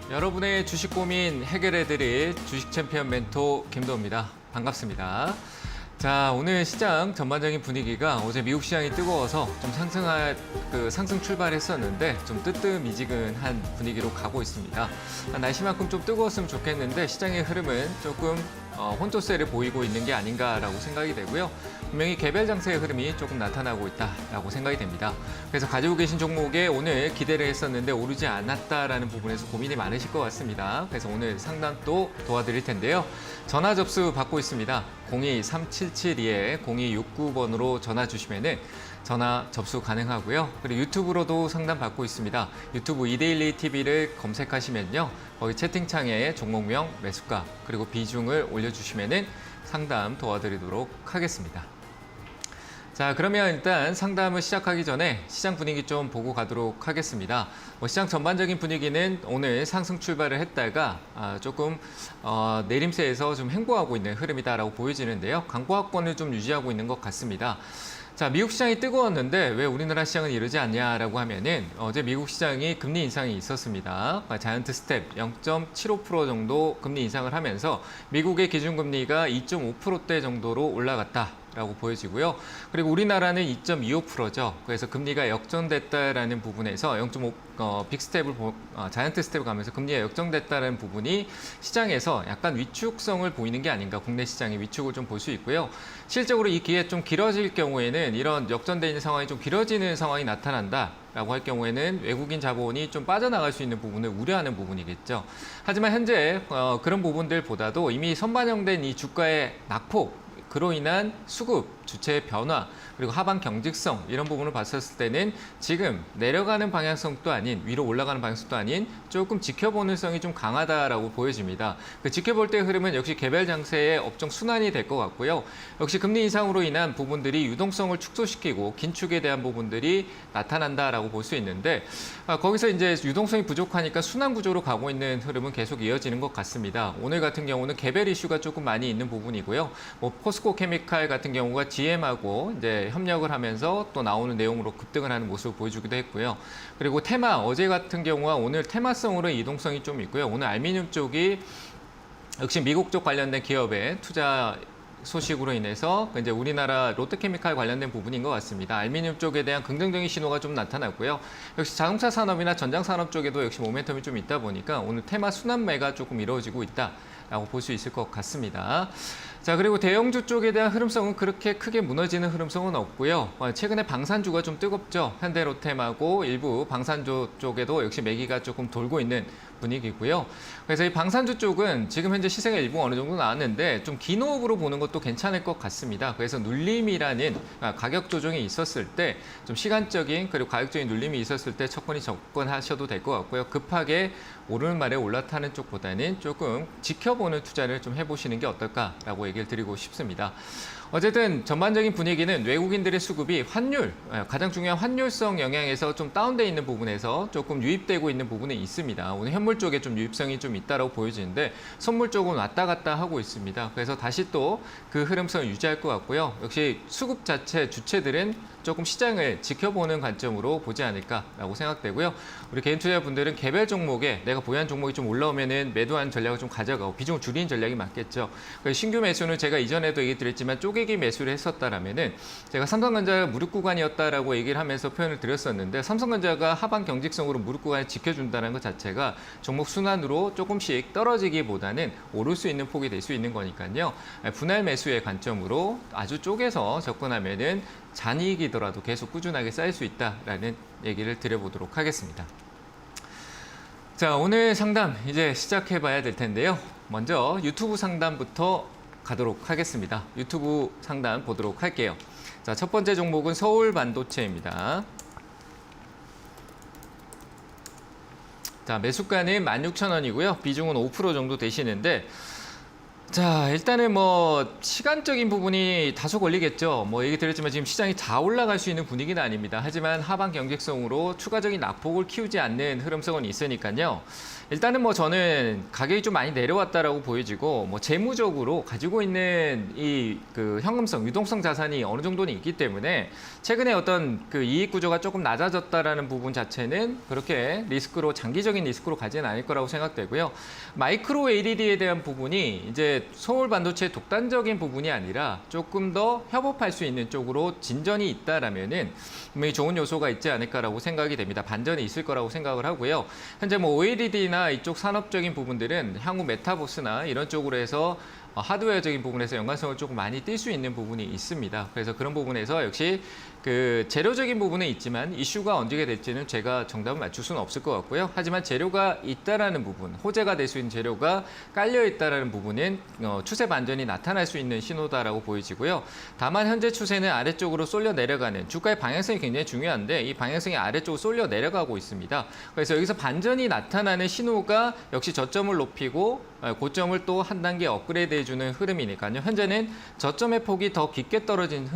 여러분의 주식 고민 해결해드릴 주식 챔피언 멘토 김도우입니다. 반갑습니다. 자, 오늘 시장 전반적인 분위기가 어제 미국 시장이 뜨거워서 좀 상승 출발했었는데 좀 뜨뜻미지근한 분위기로 가고 있습니다. 날씨만큼 좀 뜨거웠으면 좋겠는데 시장의 흐름은 조금 혼조세를 보이고 있는 게 아닌가라고 생각이 되고요. 분명히 개별 장세의 흐름이 조금 나타나고 있다라고 생각이 됩니다. 그래서 가지고 계신 종목에 오늘 기대를 했었는데 오르지 않았다라는 부분에서 고민이 많으실 것 같습니다. 그래서 오늘 상담 또 도와드릴 텐데요. 전화 접수 받고 있습니다. 023772-0269번으로 전화 주시면은 전화 접수 가능하고요. 그리고 유튜브로도 상담 받고 있습니다. 유튜브 이데일리 TV를 검색하시면요. 거기 채팅창에 종목명, 매수가, 그리고 비중을 올려주시면은 상담 도와드리도록 하겠습니다. 자, 그러면 일단 상담을 시작하기 전에 시장 분위기 좀 보고 가도록 하겠습니다. 시장 전반적인 분위기는 오늘 상승 출발을 했다가 조금 내림세에서 좀 횡보하고 있는 흐름이다라고 보여지는데요. 강보합권을 좀 유지하고 있는 것 같습니다. 자, 미국 시장이 뜨거웠는데 왜 우리나라 시장은 이러지 않냐라고 하면은 어제 미국 시장이 금리 인상이 있었습니다. 자이언트 스텝 0.75% 정도 금리 인상을 하면서 미국의 기준금리가 2.5%대 정도로 올라갔다라고 보여지고요. 그리고 우리나라는 2.25%죠. 그래서 금리가 역전됐다라는 부분에서 0.5 자이언트 스텝을 가면서 금리가 역전됐다는 부분이 시장에서 약간 위축성을 보이는 게 아닌가, 국내 시장의 위축을 좀 볼 수 있고요. 실적으로 이 기회 좀 길어질 경우에는 이런 역전돼 있는 상황이 좀 길어지는 상황이 나타난다라고 할 경우에는 외국인 자본이 좀 빠져나갈 수 있는 부분을 우려하는 부분이겠죠. 하지만 현재 그런 부분들보다도 이미 선반영된 이 주가의 낙폭, 그로 인한 수급, 주체의 변화, 그리고 하방 경직성 이런 부분을 봤었을 때는 지금 내려가는 방향성도 아닌, 위로 올라가는 방향성도 아닌 조금 지켜보는 성이 좀 강하다라고 보여집니다. 그 지켜볼 때의 흐름은 역시 개별 장세의 업종 순환이 될 것 같고요. 역시 금리 인상으로 인한 부분들이 유동성을 축소시키고 긴축에 대한 부분들이 나타난다라고 볼 수 있는데 거기서 이제 유동성이 부족하니까 순환 구조로 가고 있는 흐름은 계속 이어지는 것 같습니다. 오늘 같은 경우는 개별 이슈가 조금 많이 있는 부분이고요. 포스코 케미칼 같은 경우가 GM하고 이제 협력을 하면서 또 나오는 내용으로 급등을 하는 모습을 보여주기도 했고요. 그리고 테마, 어제 같은 경우와 오늘 테마성으로 이동성이 좀 있고요. 오늘 알미늄 쪽이 역시 미국 쪽 관련된 기업의 투자 소식으로 인해서 이제 우리나라 롯데케미칼 관련된 부분인 것 같습니다. 알미늄 쪽에 대한 긍정적인 신호가 좀 나타났고요. 역시 자동차 산업이나 전장 산업 쪽에도 역시 모멘텀이 좀 있다 보니까 오늘 테마 순환매가 조금 이루어지고 있다라고 볼 수 있을 것 같습니다. 자, 그리고 대형주 쪽에 대한 흐름성은 그렇게 크게 무너지는 흐름성은 없고요. 최근에 방산주가 좀 뜨겁죠. 현대로템하고 일부 방산주 쪽에도 역시 매기가 조금 돌고 있는 분위기고요. 그래서 이 방산주 쪽은 지금 현재 시세가 일부 어느 정도 나왔는데 좀 긴 호흡으로 보는 것도 괜찮을 것 같습니다. 그래서 눌림이라는 가격 조정이 있었을 때 좀 시간적인 그리고 가격적인 눌림이 있었을 때 척근히 접근하셔도 될 것 같고요. 급하게 오르는 말에 올라타는 쪽보다는 조금 지켜보는 투자를 좀 해보시는 게 어떨까라고 얘기를 드리고 싶습니다. 어쨌든 전반적인 분위기는 외국인들의 수급이 환율, 가장 중요한 환율성 영향에서 좀 다운돼 있는 부분에서 조금 유입되고 있는 부분이 있습니다. 오늘 현물 쪽에 좀 유입성이 좀 있다고 보여지는데 선물 쪽은 왔다 갔다 하고 있습니다. 그래서 다시 또 그 흐름성을 유지할 것 같고요. 역시 수급 자체 주체들은 조금 시장을 지켜보는 관점으로 보지 않을까라고 생각되고요. 우리 개인 투자자분들은 개별 종목에 내가 보유한 종목이 좀 올라오면은 매도하는 전략을 좀 가져가고 비중을 줄이는 전략이 맞겠죠. 신규 매수는 제가 이전에도 얘기 드렸지만 쪼개기 매수를 했었다라면은 제가 삼성전자가 무릎 구간이었다라고 얘기를 하면서 표현을 드렸었는데 삼성전자가 하방 경직성으로 무릎 구간을 지켜준다는 것 자체가 종목 순환으로 조금씩 떨어지기보다는 오를 수 있는 폭이 될 수 있는 거니까요. 분할 매수의 관점으로 아주 쪼개서 접근하면은 잔이익이더라도 계속 꾸준하게 쌓일 수 있다라는 얘기를 드려보도록 하겠습니다. 자, 오늘 상담 이제 시작해 봐야 될 텐데요. 먼저 유튜브 상담부터 가도록 하겠습니다. 유튜브 상담 보도록 할게요. 자, 첫 번째 종목은 서울반도체입니다. 자, 매수가는 16,000원이고요. 비중은 5% 정도 되시는데 자, 일단은 뭐 시간적인 부분이 다소 걸리겠죠. 뭐 얘기 드렸지만 지금 시장이 다 올라갈 수 있는 분위기는 아닙니다. 하지만 하방 경직성으로 추가적인 낙폭을 키우지 않는 흐름성은 있으니까요. 일단은 뭐 저는 가격이 좀 많이 내려왔다라고 보여지고 뭐 재무적으로 가지고 있는 이 그 현금성, 유동성 자산이 어느 정도는 있기 때문에 최근에 어떤 그 이익 구조가 조금 낮아졌다라는 부분 자체는 그렇게 리스크로 장기적인 리스크로 가지는 않을 거라고 생각되고요. 마이크로 LED에 대한 부분이 이제 서울 반도체의 독단적인 부분이 아니라 조금 더 협업할 수 있는 쪽으로 진전이 있다라면은 분명히 좋은 요소가 있지 않을까라고 생각이 됩니다. 반전이 있을 거라고 생각을 하고요. 현재 뭐 OLED나 이쪽 산업적인 부분들은 향후 메타버스나 이런 쪽으로 해서 하드웨어적인 부분에서 연관성을 조금 많이 띌 수 있는 부분이 있습니다. 그래서 그런 부분에서 역시 그 재료적인 부분은 있지만 이슈가 언제 될지는 제가 정답을 맞출 수는 없을 것 같고요. 하지만 재료가 있다라는 부분, 호재가 될 수 있는 재료가 깔려 있다라는 부분은 추세 반전이 나타날 수 있는 신호다라고 보여지고요. 다만 현재 추세는 아래쪽으로 쏠려 내려가는 주가의 방향성이 굉장히 중요한데 이 방향성이 아래쪽으로 쏠려 내려가고 있습니다. 그래서 여기서 반전이 나타나는 신호가 역시 저점을 높이고 고점을 또 한 단계 업그레이드 해주는 흐름이니까요. 현재는 저점의 폭이 더 깊게 떨어진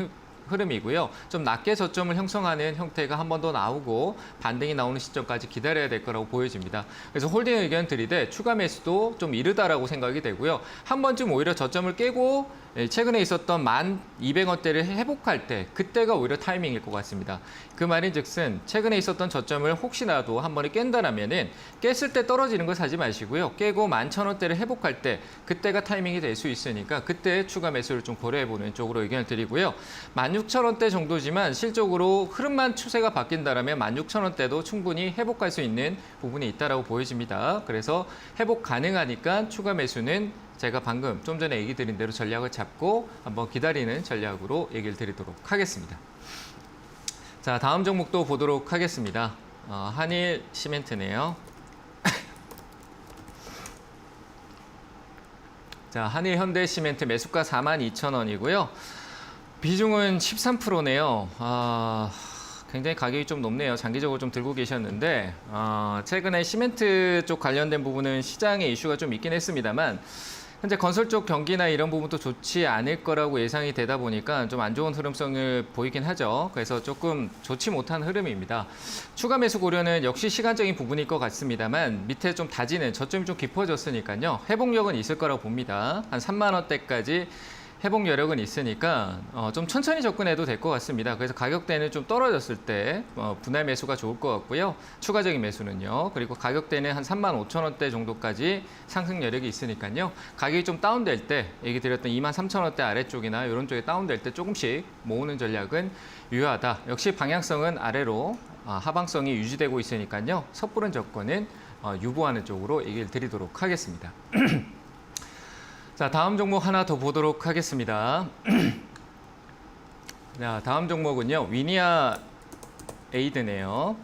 흐름이고요. 좀 낮게 저점을 형성하는 형태가 한 번 더 나오고 반등이 나오는 시점까지 기다려야 될 거라고 보여집니다. 그래서 홀딩 의견 드리되 추가 매수도 좀 이르다라고 생각이 되고요. 한 번쯤 오히려 저점을 깨고 최근에 있었던 1,200원대를 회복할 때 그때가 오히려 타이밍일 것 같습니다. 그 말인즉슨 최근에 있었던 저점을 혹시라도 한 번에 깬다라면은 깼을 때 떨어지는 거 사지 마시고요. 깨고 11,000원대를 회복할 때 그때가 타이밍이 될 수 있으니까 그때 추가 매수를 좀 고려해보는 쪽으로 의견을 드리고요. 16,000원대 정도지만 실적으로 흐름만 추세가 바뀐다라면 16,000원대도 충분히 회복할 수 있는 부분이 있다라고 보여집니다. 그래서 회복 가능하니까 추가 매수는 제가 방금 좀 전에 얘기 드린 대로 전략을 잡고 한번 기다리는 전략으로 얘기를 드리도록 하겠습니다. 자, 다음 종목도 보도록 하겠습니다. 한일 시멘트네요. 자, 한일 현대 시멘트 매수가 42,000원이고요. 비중은 13%네요. 굉장히 가격이 좀 높네요. 장기적으로 좀 들고 계셨는데 최근에 시멘트 쪽 관련된 부분은 시장에 이슈가 좀 있긴 했습니다만 현재 건설 쪽 경기나 이런 부분도 좋지 않을 거라고 예상이 되다 보니까 좀 안 좋은 흐름성을 보이긴 하죠. 그래서 조금 좋지 못한 흐름입니다. 추가 매수 고려는 역시 시간적인 부분일 것 같습니다만 밑에 좀 다지는 저점이 좀 깊어졌으니까요. 회복력은 있을 거라고 봅니다. 한 3만 원대까지 회복 여력은 있으니까 좀 천천히 접근해도 될 것 같습니다. 그래서 가격대는 좀 떨어졌을 때 분할 매수가 좋을 것 같고요. 추가적인 매수는요. 그리고 가격대는 한 35,000원대 정도까지 상승 여력이 있으니까요. 가격이 좀 다운될 때 얘기 드렸던 23,000원대 아래쪽이나 이런 쪽에 다운될 때 조금씩 모으는 전략은 유효하다. 역시 방향성은 아래로 하방성이 유지되고 있으니까요. 섣부른 접근은 유보하는 쪽으로 얘기를 드리도록 하겠습니다. 자, 다음 종목 하나 더 보도록 하겠습니다. 자, 다음 종목은요. 위니아 에이드네요.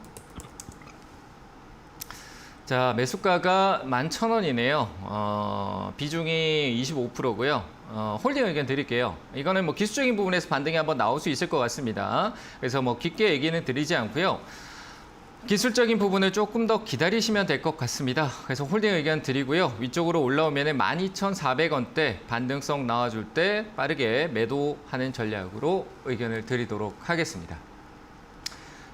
자, 매수가가 11,000원이네요. 비중이 25%고요. 홀딩 의견 드릴게요. 이거는 뭐 기술적인 부분에서 반등이 한번 나올 수 있을 것 같습니다. 그래서 뭐 깊게 얘기는 드리지 않고요. 기술적인 부분을 조금 더 기다리시면 될 것 같습니다. 그래서 홀딩 의견 드리고요. 위쪽으로 올라오면 12,400원대 반등성 나와줄 때 빠르게 매도하는 전략으로 의견을 드리도록 하겠습니다.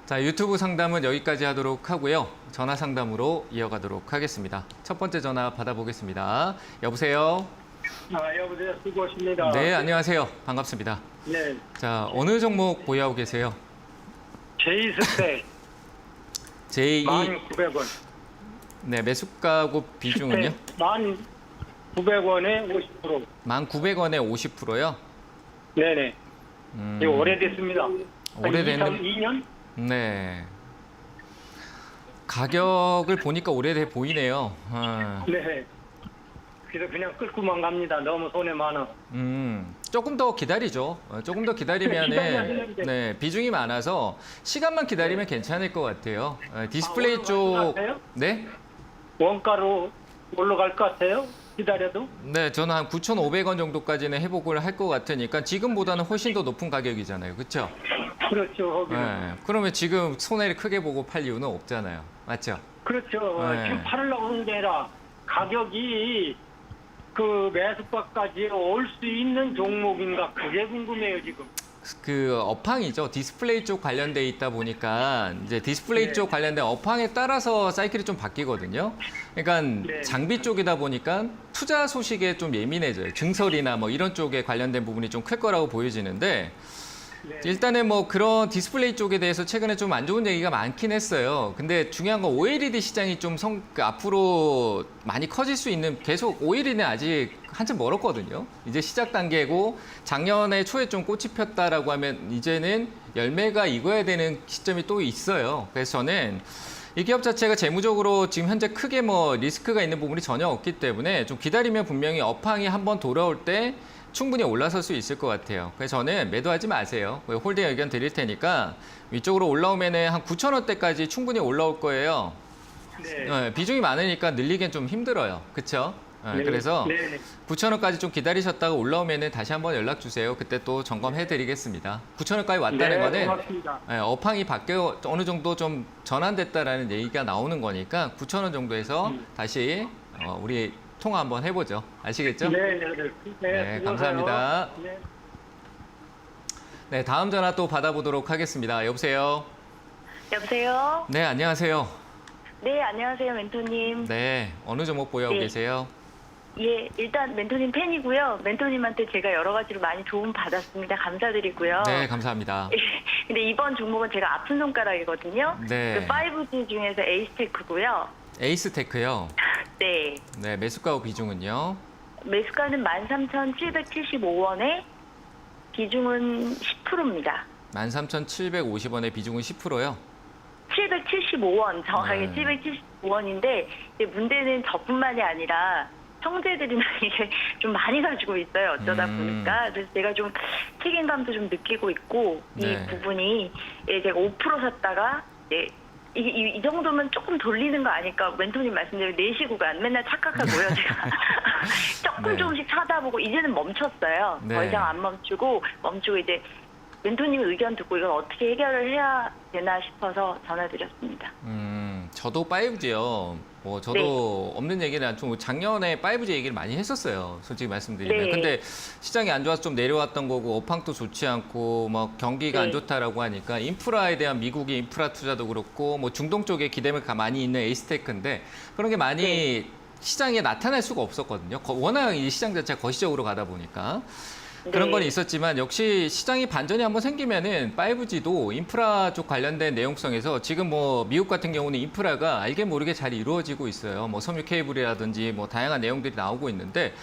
자, 유튜브 상담은 여기까지 하도록 하고요. 전화 상담으로 이어가도록 하겠습니다. 첫 번째 전화 받아보겠습니다. 여보세요? 여보세요. 수고하십니다. 네, 안녕하세요. 반갑습니다. 네. 자, 어느 종목 보유하고 계세요? 제이스펙 제2 1,900원. 네, 매수가고 비중은요? 1,900원에 50%. 1,900원에 50%요? 네네. 이거 오래됐습니다. 오래됐는 2년? 네. 가격을 보니까 오래돼 보이네요. 네. 그래서 그냥 끌고만 갑니다. 너무 손에 많아. 조금 더 기다리죠. 조금 더 기다리면은 네, 비중이 많아서 시간만 기다리면 괜찮을 것 같아요. 디스플레이 쪽 네? 원가로 올라갈 것 같아요? 기다려도? 네, 저는 한 9,500원 정도까지는 회복을 할 것 같으니까 지금보다는 훨씬 더 높은 가격이잖아요. 그렇죠? 그렇죠. 네, 그러면 지금 손해를 크게 보고 팔 이유는 없잖아요. 맞죠? 그렇죠. 네. 지금 팔으려고 하는 게 아니라 가격이 그 매수가까지 올 수 있는 종목인가 그게 궁금해요 지금. 그 업황이죠. 디스플레이 쪽 관련돼 있다 보니까 이제 디스플레이 네. 쪽 관련된 업황에 따라서 사이클이 좀 바뀌거든요. 그러니까 네. 장비 쪽이다 보니까 투자 소식에 좀 예민해져요. 증설이나 뭐 이런 쪽에 관련된 부분이 좀 클 거라고 보여지는데 네. 일단은 뭐 그런 디스플레이 쪽에 대해서 최근에 좀 안 좋은 얘기가 많긴 했어요. 근데 중요한 건 OLED 시장이 좀 앞으로 많이 커질 수 있는 계속 OLED는 아직 한참 멀었거든요. 이제 시작 단계고 작년에 초에 좀 꽃이 폈다라고 하면 이제는 열매가 익어야 되는 시점이 또 있어요. 그래서 저는 이 기업 자체가 재무적으로 지금 현재 크게 뭐 리스크가 있는 부분이 전혀 없기 때문에 좀 기다리면 분명히 업황이 한번 돌아올 때 충분히 올라설 수 있을 것 같아요. 그래서 저는 매도하지 마세요. 홀딩 의견 드릴 테니까 위쪽으로 올라오면은 한 9,000원대까지 충분히 올라올 거예요. 네. 비중이 많으니까 늘리기엔 좀 힘들어요. 그렇죠? 네. 그래서 네. 9,000원까지 좀 기다리셨다가 올라오면은 다시 한번 연락 주세요. 그때 또 점검해 드리겠습니다. 9,000원까지 왔다는 네, 거는 고맙습니다. 업황이 바뀌어 어느 정도 좀 전환됐다라는 얘기가 나오는 거니까 9,000원 정도에서 다시 우리 통화 한번 해보죠. 아시겠죠? 네, 네, 네. 네, 감사합니다. 네. 네, 다음 전화 또 받아보도록 하겠습니다. 여보세요? 여보세요? 네, 안녕하세요. 네, 안녕하세요, 멘토님. 네, 어느 종목 보유하고 네. 계세요? 예, 일단 멘토님 팬이고요. 멘토님한테 제가 여러 가지로 많이 도움 받았습니다. 감사드리고요. 네, 감사합니다. 근데 이번 종목은 제가 아픈 손가락이거든요. 네. 그 5G 중에서 에이스테크고요. 에이스테크요. 네. 네, 매수가 비중은요? 매수가는 13,775원에 비중은 10%입니다. 13,750원의 비중은 10%요? 775원, 정확하게 네. 775원인데 문제는 저뿐만이 아니라 형제들이나 이게 좀 많이 가지고 있어요. 어쩌다 보니까. 그래서 제가 좀 책임감도 좀 느끼고 있고 네. 이 부분이 제가 5% 샀다가 이 정도면 조금 돌리는 거 아닐까. 멘토님 말씀대로 4시 구간 맨날 착각하고요. 제가 조금 네. 조금씩 사다 보고 이제는 멈췄어요. 네. 더 이상 안 멈추고 이제 멘토님 의견 듣고 이걸 어떻게 해결을 해야 되나 싶어서 전화드렸습니다. 저도 5G요. 뭐 저도 없는 얘기는 안 좀 작년에 5G 얘기를 많이 했었어요. 솔직히 말씀드리면. 네. 근데 시장이 안 좋아서 좀 내려왔던 거고 업황도 좋지 않고 뭐 경기가 안 네. 좋다라고 하니까 인프라에 대한 미국의 인프라 투자도 그렇고 뭐 중동 쪽에 기대가 많이 있는 에이스테크인데 그런 게 많이 네. 시장에 나타날 수가 없었거든요. 워낙 이 시장 자체가 거시적으로 가다 보니까. 그런 건 네. 있었지만 역시 시장이 반전이 한번 생기면은 5G도 인프라 쪽 관련된 내용성에서 지금 뭐 미국 같은 경우는 인프라가 알게 모르게 잘 이루어지고 있어요. 뭐 섬유 케이블이라든지 뭐 다양한 내용들이 나오고 있는데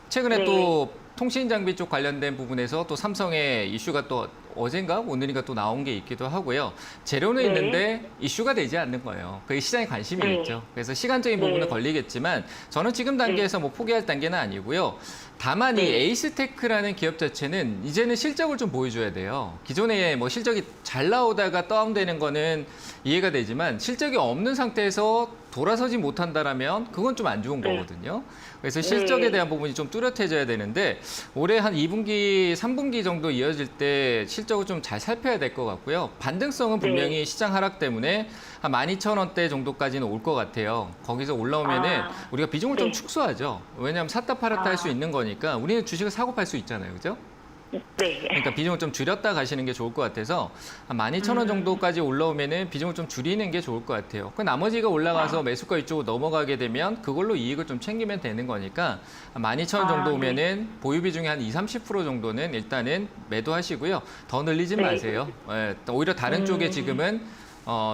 최근에 네. 또 통신 장비 쪽 관련된 부분에서 또 삼성의 이슈가 또 어젠가 오늘인가 또 나온 게 있기도 하고요. 재료는 네. 있는데 이슈가 되지 않는 거예요. 그게 시장에 관심이 네. 있죠. 그래서 시간적인 네. 부분은 걸리겠지만 저는 지금 단계에서 뭐 포기할 단계는 아니고요. 다만 이 네. 에이스테크라는 기업 자체는 이제는 실적을 좀 보여줘야 돼요. 기존에 뭐 실적이 잘 나오다가 다운되는 거는 이해가 되지만 실적이 없는 상태에서 돌아서지 못한다라면 그건 좀 안 좋은 네. 거거든요. 그래서 실적에 네. 대한 부분이 좀 뚜렷해져야 되는데 올해 한 2분기, 3분기 정도 이어질 때 실적을 좀 잘 살펴야 될 것 같고요. 반등성은 네. 분명히 시장 하락 때문에 한 12,000원대 정도까지는 올 것 같아요. 거기서 올라오면은 우리가 비중을 좀 네. 축소하죠. 왜냐하면 샀다 팔았다 할 수 아. 있는 거니까 우리는 주식을 사고 팔 수 있잖아요. 그죠? 네. 그러니까 비중을 좀 줄였다 가시는 게 좋을 것 같아서 한 12,000원 정도까지 올라오면은 비중을 좀 줄이는 게 좋을 것 같아요. 그 나머지가 올라가서 매수가 이쪽으로 넘어가게 되면 그걸로 이익을 좀 챙기면 되는 거니까 한 12,000원 정도 네. 오면은 보유 비중이 한 20-30% 정도는 일단은 매도하시고요. 더 늘리지 네. 마세요. 예, 오히려 다른 쪽에 지금은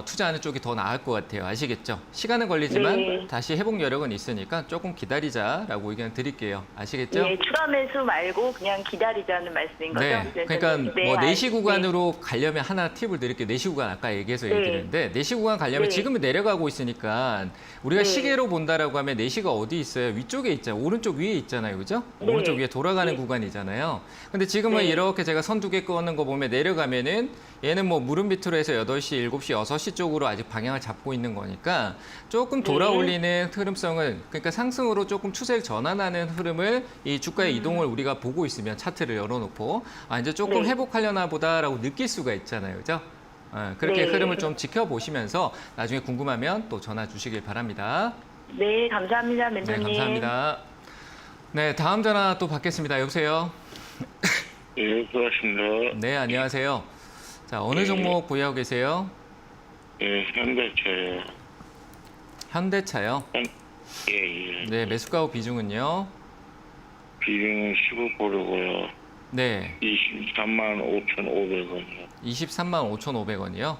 투자하는 쪽이 더 나을 것 같아요. 아시겠죠? 시간은 걸리지만 네. 다시 회복 여력은 있으니까 조금 기다리자라고 의견 드릴게요. 아시겠죠? 예, 추가 매수 말고 그냥 기다리자는 말씀인 거죠? 네. 그러니까 네, 뭐 4시 알겠습니다. 구간으로 가려면 하나 팁을 드릴게요. 4시 구간 아까 얘기해서 네. 얘기 드렸는데 4시 구간 가려면 네. 지금은 내려가고 있으니까 우리가 네. 시계로 본다라고 하면 4시가 어디 있어요? 위쪽에 있잖아요. 오른쪽 위에 있잖아요. 그죠? 네. 오른쪽 위에 돌아가는 네. 구간이잖아요. 근데 지금은 네. 이렇게 제가 선 두 개 끄는 거 보면 내려가면은 얘는 뭐 무릎 밑으로 해서 8시, 7시, 6시 쪽으로 아직 방향을 잡고 있는 거니까 조금 돌아올리는 흐름성을 그러니까 상승으로 조금 추세를 전환하는 흐름을 이 주가의 이동을 우리가 보고 있으면 차트를 열어놓고 이제 조금 네. 회복하려나 보다라고 느낄 수가 있잖아요. 그죠? 그렇게 네. 흐름을 좀 지켜보시면서 나중에 궁금하면 또 전화 주시길 바랍니다. 네, 감사합니다, 네, 멘토님. 감사합니다. 네, 다음 전화 또 받겠습니다. 여보세요? 예, 수고하십니다. 네, 안녕하세요. 자, 어느 종목 보유하고 계세요? 예, 현대차요. 현대차요? 예, 예. 네, 매수가와 비중은요? 비중은 15%고요. 네, 23만 5,500원이요. 23만 5,500원이요?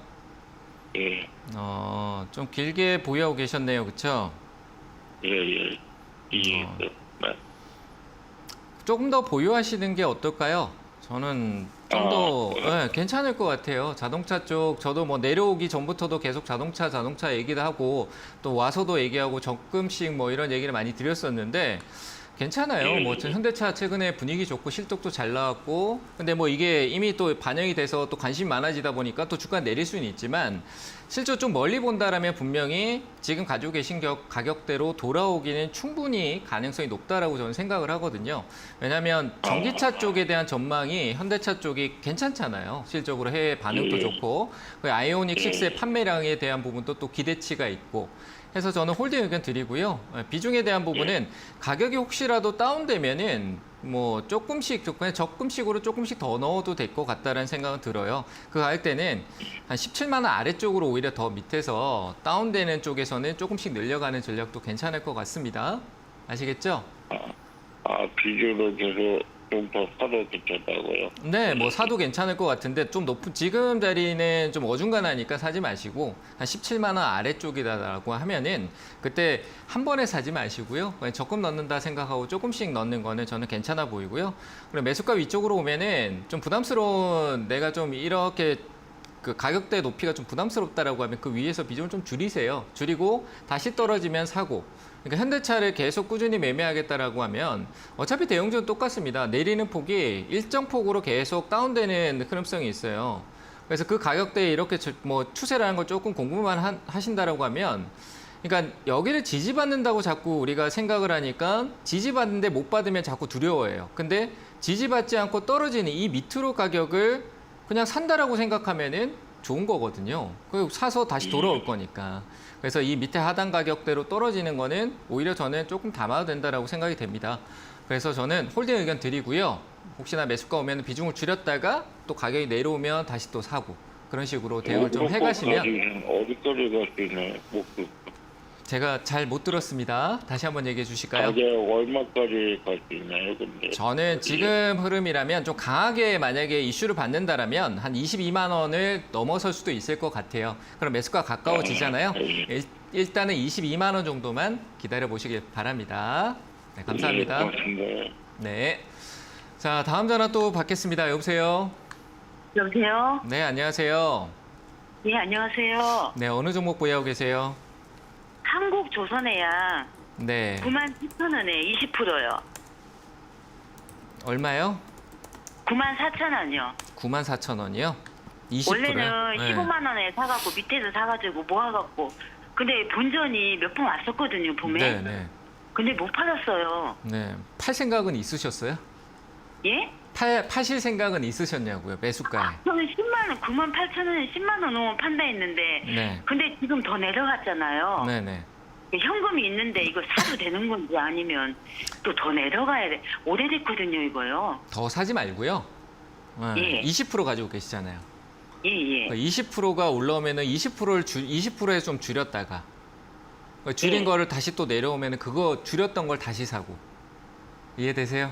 예, 좀 길게 보유하고 계셨네요. 그쵸? 예, 예. 이, 네. 조금 더 보유하시는 게 어떨까요? 저는 좀 더 네. 괜찮을 것 같아요. 자동차 쪽 저도 뭐 내려오기 전부터도 계속 자동차 얘기도 하고 또 와서도 얘기하고 적금씩 뭐 이런 얘기를 많이 드렸었는데 괜찮아요. 뭐 현대차 최근에 분위기 좋고 실적도 잘 나왔고 근데 뭐 이게 이미 또 반영이 돼서 또 관심이 많아지다 보니까 또 주가 내릴 수는 있지만 실제 좀 멀리 본다라면 분명히 지금 가지고 계신 가격대로 돌아오기는 충분히 가능성이 높다라고 저는 생각을 하거든요. 왜냐하면 전기차 쪽에 대한 전망이 현대차 쪽이 괜찮잖아요. 실적으로 해외 반응도 좋고 그 아이오닉 6의 판매량에 대한 부분도 또 기대치가 있고 해서 저는 홀딩 의견 드리고요. 비중에 대한 부분은 가격이 혹시라도 다운되면은 뭐 조금씩 그냥 적금식으로 조금씩 더 넣어도 될 것 같다라는 생각은 들어요. 그 가격대는 한 17만 원 아래쪽으로 오히려 더 밑에서 다운되는 쪽에서는 조금씩 늘려가는 전략도 괜찮을 것 같습니다. 아시겠죠? 비중으로 계속 좀 더 사도 괜찮다고요. 네, 뭐 사도 괜찮을 것 같은데 좀 높은 지금 자리는 좀 어중간하니까 사지 마시고 한 17만 원 아래쪽이다라고 하면은 그때 한 번에 사지 마시고요. 그냥 적금 넣는다 생각하고 조금씩 넣는 거는 저는 괜찮아 보이고요. 그리고 매수가 위쪽으로 오면은 좀 부담스러운 내가 좀 이렇게 그 가격대 높이가 좀 부담스럽다라고 하면 그 위에서 비중을 좀 줄이세요. 줄이고 다시 떨어지면 사고. 그러니까 현대차를 계속 꾸준히 매매하겠다라고 하면 어차피 대형주는 똑같습니다. 내리는 폭이 일정 폭으로 계속 다운되는 흐름성이 있어요. 그래서 그 가격대에 이렇게 뭐 추세라는 걸 조금 공부만 하신다라고 하면 그러니까 여기를 지지받는다고 자꾸 우리가 생각을 하니까 지지받는데 못 받으면 자꾸 두려워해요. 근데 지지받지 않고 떨어지는 이 밑으로 가격을 그냥 산다라고 생각하면은 좋은 거거든요. 그 사서 다시 돌아올 거니까. 그래서 이 밑에 하단 가격대로 떨어지는 거는 오히려 저는 조금 담아도 된다라고 생각이 됩니다. 그래서 저는 홀딩 의견 드리고요. 혹시나 매수가 오면 비중을 줄였다가 또 가격이 내려오면 다시 또 사고 그런 식으로 대응을 좀 해가시면 어디까지 갈 수 있나요? 목표. 제가 잘 못 들었습니다. 다시 한번 얘기해 주실까요? 가격 얼마까지 갈 수 있나요? 근데 저는 지금 흐름이라면 좀 강하게 만약에 이슈를 받는다라면 한 22만 원을 넘어설 수도 있을 것 같아요. 그럼 매수가 가까워지잖아요. 일단은 22만 원 정도만 기다려 보시길 바랍니다. 네, 감사합니다. 고맙습니다. 네. 자, 다음 전화 또 받겠습니다. 여보세요? 여보세요? 네, 안녕하세요. 예, 안녕하세요. 네, 어느 종목 보유하고 계세요? 한국조선해양 네. 97,000원에 20%요. 얼마요? 94,000원이요. 94,000원이요? 20%요? 원래는 15만 원에 사갖고 밑에서 사가지고 모아갖고 근데 본전이 몇 번 왔었거든요, 봄에. 네, 네. 근데 못 팔았어요. 네. 팔 생각은 있으셨어요? 예? 파실 생각은 있으셨냐고요, 매수가에. 저는 10만 원, 98,000원에 10만 원 오면 판다 했는데 네. 근데 지금 더 내려갔잖아요. 네네. 현금이 있는데 이거 사도 되는 건지 아니면 또 더 내려가야 돼. 오래됐거든요, 이거요. 더 사지 말고요. 예. 20% 가지고 계시잖아요. 예, 예. 20%가 올라오면은 20%에 좀 줄였다가 줄인 예. 거를 다시 또 내려오면은 그거 줄였던 걸 다시 사고. 이해되세요?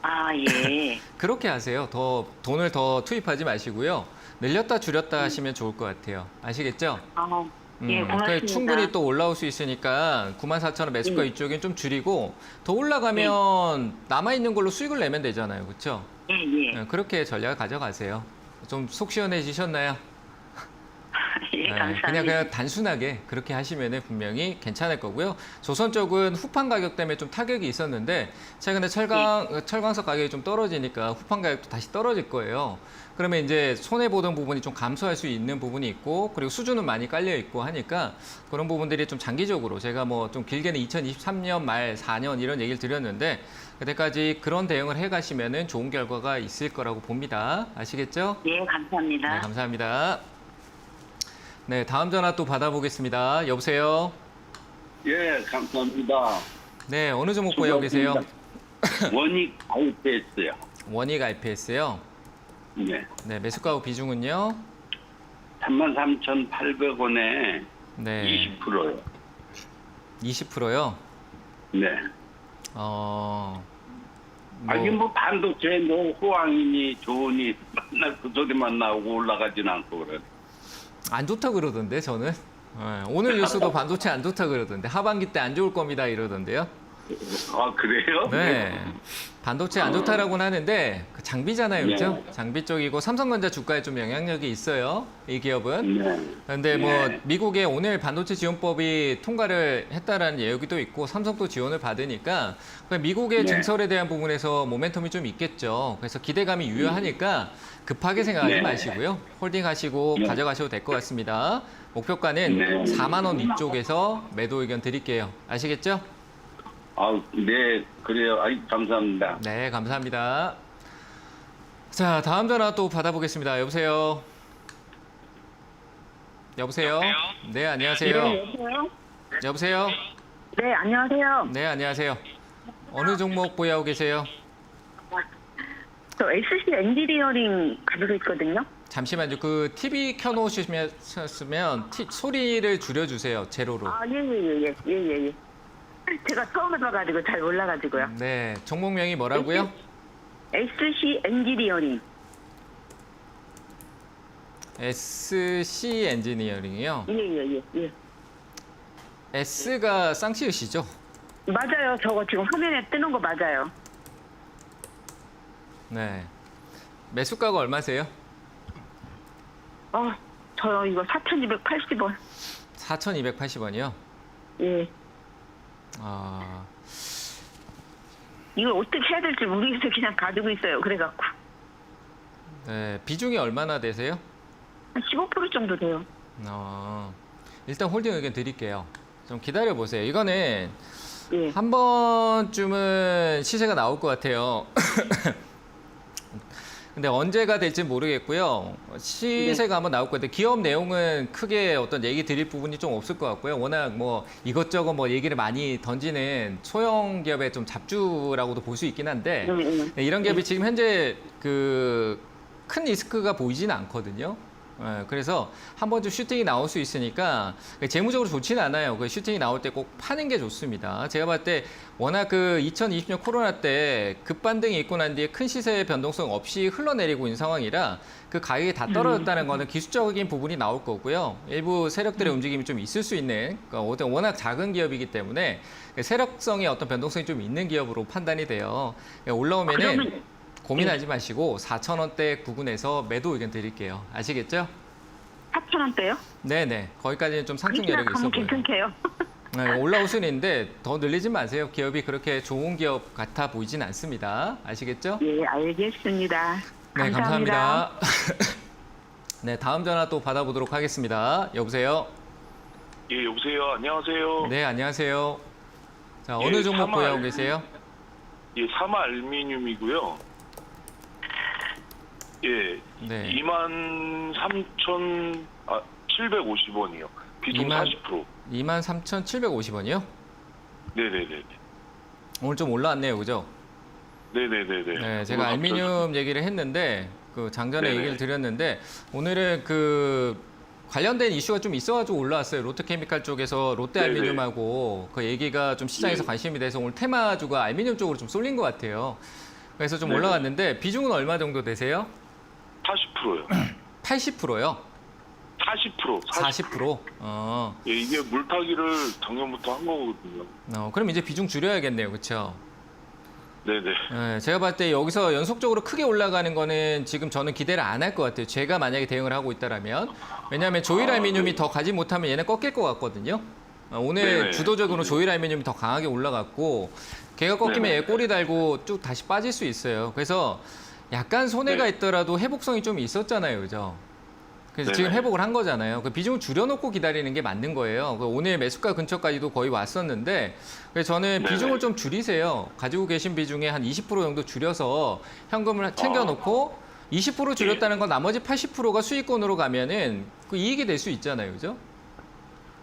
아, 예. 그렇게 하세요. 더 돈을 더 투입하지 마시고요. 늘렸다 줄였다 하시면 좋을 것 같아요. 아시겠죠? 아, 예, 그러니까 고맙습니다. 충분히 또 올라올 수 있으니까 94,000원 매수가 이쪽엔 좀 줄이고 더 올라가면 남아있는 걸로 수익을 내면 되잖아요. 그렇죠? 예, 예. 그렇게 전략을 가져가세요. 좀 속 시원해지셨나요? 예, 감사합니다. 그냥 단순하게 그렇게 하시면 분명히 괜찮을 거고요. 조선 쪽은 후판 가격 때문에 좀 타격이 있었는데 최근에 철강석 가격이 좀 떨어지니까 후판 가격도 다시 떨어질 거예요. 그러면 이제 손해 보던 부분이 좀 감소할 수 있는 부분이 있고 그리고 수준은 많이 깔려 있고 하니까 그런 부분들이 좀 장기적으로 제가 뭐 좀 길게는 2023년 말 4년 이런 얘기를 드렸는데 그때까지 그런 대응을 해가시면은 좋은 결과가 있을 거라고 봅니다. 아시겠죠? 예, 감사합니다. 네, 감사합니다. 네, 다음 전화 또 받아보겠습니다. 여보세요? 예, 감사합니다. 네, 어느 종목 보유하고 계세요? 원익 IPS요. 원익 IPS요. 네. 네, 매수가하고 비중은요? 33,800원에 네, 20%요. 20%요. 네. 아니 뭐 반도체 뭐 호황이니 좋으니 맨날 그 소리만 나오고 올라가진 않고 그래. 안 좋다 그러던데 저는. 네, 오늘 뉴스도 반도체 안 좋다 그러던데 하반기 때 안 좋을 겁니다 이러던데요. 아 그래요? 네. 반도체 안 좋다라고는 하는데 그 장비잖아요, 그렇죠? 네. 장비 쪽이고 삼성전자 주가에 좀 영향력이 있어요, 이 기업은. 네. 그런데 뭐 네. 미국에 오늘 반도체 지원법이 통과를 했다라는 얘기도 있고 삼성도 지원을 받으니까 미국의 네. 증설에 대한 부분에서 모멘텀이 좀 있겠죠. 그래서 기대감이 유효하니까 급하게 생각하지 네. 마시고요. 홀딩하시고 네. 가져가셔도 될 것 같습니다. 목표가는 네. 4만 원 위쪽에서 매도 의견 드릴게요. 아시겠죠? 아, 네, 그래요. 아이, 감사합니다. 네, 감사합니다. 자, 다음 전화 또 받아보겠습니다. 여보세요? 여보세요? 네, 안녕하세요. 여보세요? 여보세요? 네, 안녕하세요. 네, 안녕하세요. 어느 종목 보유하고 계세요? 저 SC 엔지니어링 가지고 있거든요. 잠시만요. 그 TV 켜놓으시면 소리를 줄여주세요. 제로로. 아, 예. 제가 처음 해봐가지고 잘 몰라가지고요. 네, 종목명이 뭐라고요? SC 엔지니어링. SC 엔지니어링이요. 예. S가 쌍시읒이죠? 맞아요. 저거 지금 화면에 뜨는 거 맞아요. 네. 매수가가 얼마세요? 저 이거 4,280원. 4,280원이요? 예. 아, 이걸 어떻게 해야 될지 모르겠어요. 그냥 가지고 있어요. 그래갖고. 네. 비중이 얼마나 되세요? 한 15% 정도 돼요. 일단 홀딩 의견 드릴게요. 좀 기다려 보세요. 이거는 예. 한 번쯤은 시세가 나올 것 같아요. 근데 언제가 될지 모르겠고요. 시세가 한번 나올 것 같아요. 기업 내용은 크게 어떤 얘기 드릴 부분이 좀 없을 것 같고요. 워낙 뭐 이것저것 뭐 얘기를 많이 던지는 소형 기업의 좀 잡주라고도 볼 수 있긴 한데 네, 이런 기업이 지금 현재 그 큰 리스크가 보이지는 않거든요. 그래서 한 번쯤 슈팅이 나올 수 있으니까 재무적으로 좋지는 않아요. 그 슈팅이 나올 때 꼭 파는 게 좋습니다. 제가 봤을 때 워낙 그 2020년 코로나 때 급반등이 있고 난 뒤에 큰 시세 변동성 없이 흘러내리고 있는 상황이라 그 가격이 다 떨어졌다는 거는 기술적인 부분이 나올 거고요. 일부 세력들의 움직임이 좀 있을 수 있는, 그러니까 워낙 작은 기업이기 때문에 세력성의 어떤 변동성이 좀 있는 기업으로 판단이 돼요. 올라오면은 고민하지 마시고 4,000원대 부근에서 매도 의견 드릴게요. 아시겠죠? 4,000원대요? 네네. 거기까지는 좀 상승 여력이 있어 보여요. 괜찮게요. 네, 올라올 수는 있는데 더 늘리지 마세요. 기업이 그렇게 좋은 기업 같아 보이진 않습니다. 아시겠죠? 예, 알겠습니다. 네, 감사합니다. 네, 다음 전화 또 받아보도록 하겠습니다. 여보세요? 예, 여보세요. 안녕하세요. 네, 안녕하세요. 자, 예, 어느 종목 사마 보유하고 계세요? 예, 사마 알루미늄이고요. 예, 네. 23,750원이요. 비중 40%. 23,750원이요? 네네네. 오늘 좀 올라왔네요, 그죠? 네네네네. 네, 제가 알루미늄 얘기를 했는데 그 장전에 네네. 얘기를 드렸는데 오늘은 그 관련된 이슈가 좀 있어가지고 올라왔어요. 롯데케미칼 쪽에서 롯데 네네. 알루미늄하고 그 얘기가 좀 시장에서 네. 관심이 돼서 오늘 테마주가 알루미늄 쪽으로 좀 쏠린 것 같아요. 그래서 좀 네네. 올라갔는데 비중은 얼마 정도 되세요? 40%요. 80%요? 40%. 40%? 예, 이게 물타기를 작년부터 한 거거든요. 그럼 이제 비중 줄여야겠네요. 그렇죠? 네네. 네, 제가 봤을 때 여기서 연속적으로 크게 올라가는 거는 지금 저는 기대를 안 할 것 같아요. 제가 만약에 대응을 하고 있다라면. 왜냐하면 조일 알루미늄이 더 가지 못하면 얘는 꺾일 것 같거든요. 오늘 네네. 주도적으로 조일 알루미늄이 더 강하게 올라갔고 걔가 꺾이면 네네. 얘 꼬리 달고 쭉 다시 빠질 수 있어요. 그래서 약간 손해가 네. 있더라도 회복성이 좀 있었잖아요. 그죠? 그래서 지금 네네. 회복을 한 거잖아요. 그 비중을 줄여놓고 기다리는 게 맞는 거예요. 오늘 매수가 근처까지도 거의 왔었는데 그래서 저는 네네. 비중을 좀 줄이세요. 가지고 계신 비중에 한 20% 정도 줄여서 현금을 챙겨놓고 20% 줄였다는 건 나머지 80%가 수익권으로 가면은 그 이익이 될 수 있잖아요. 그죠?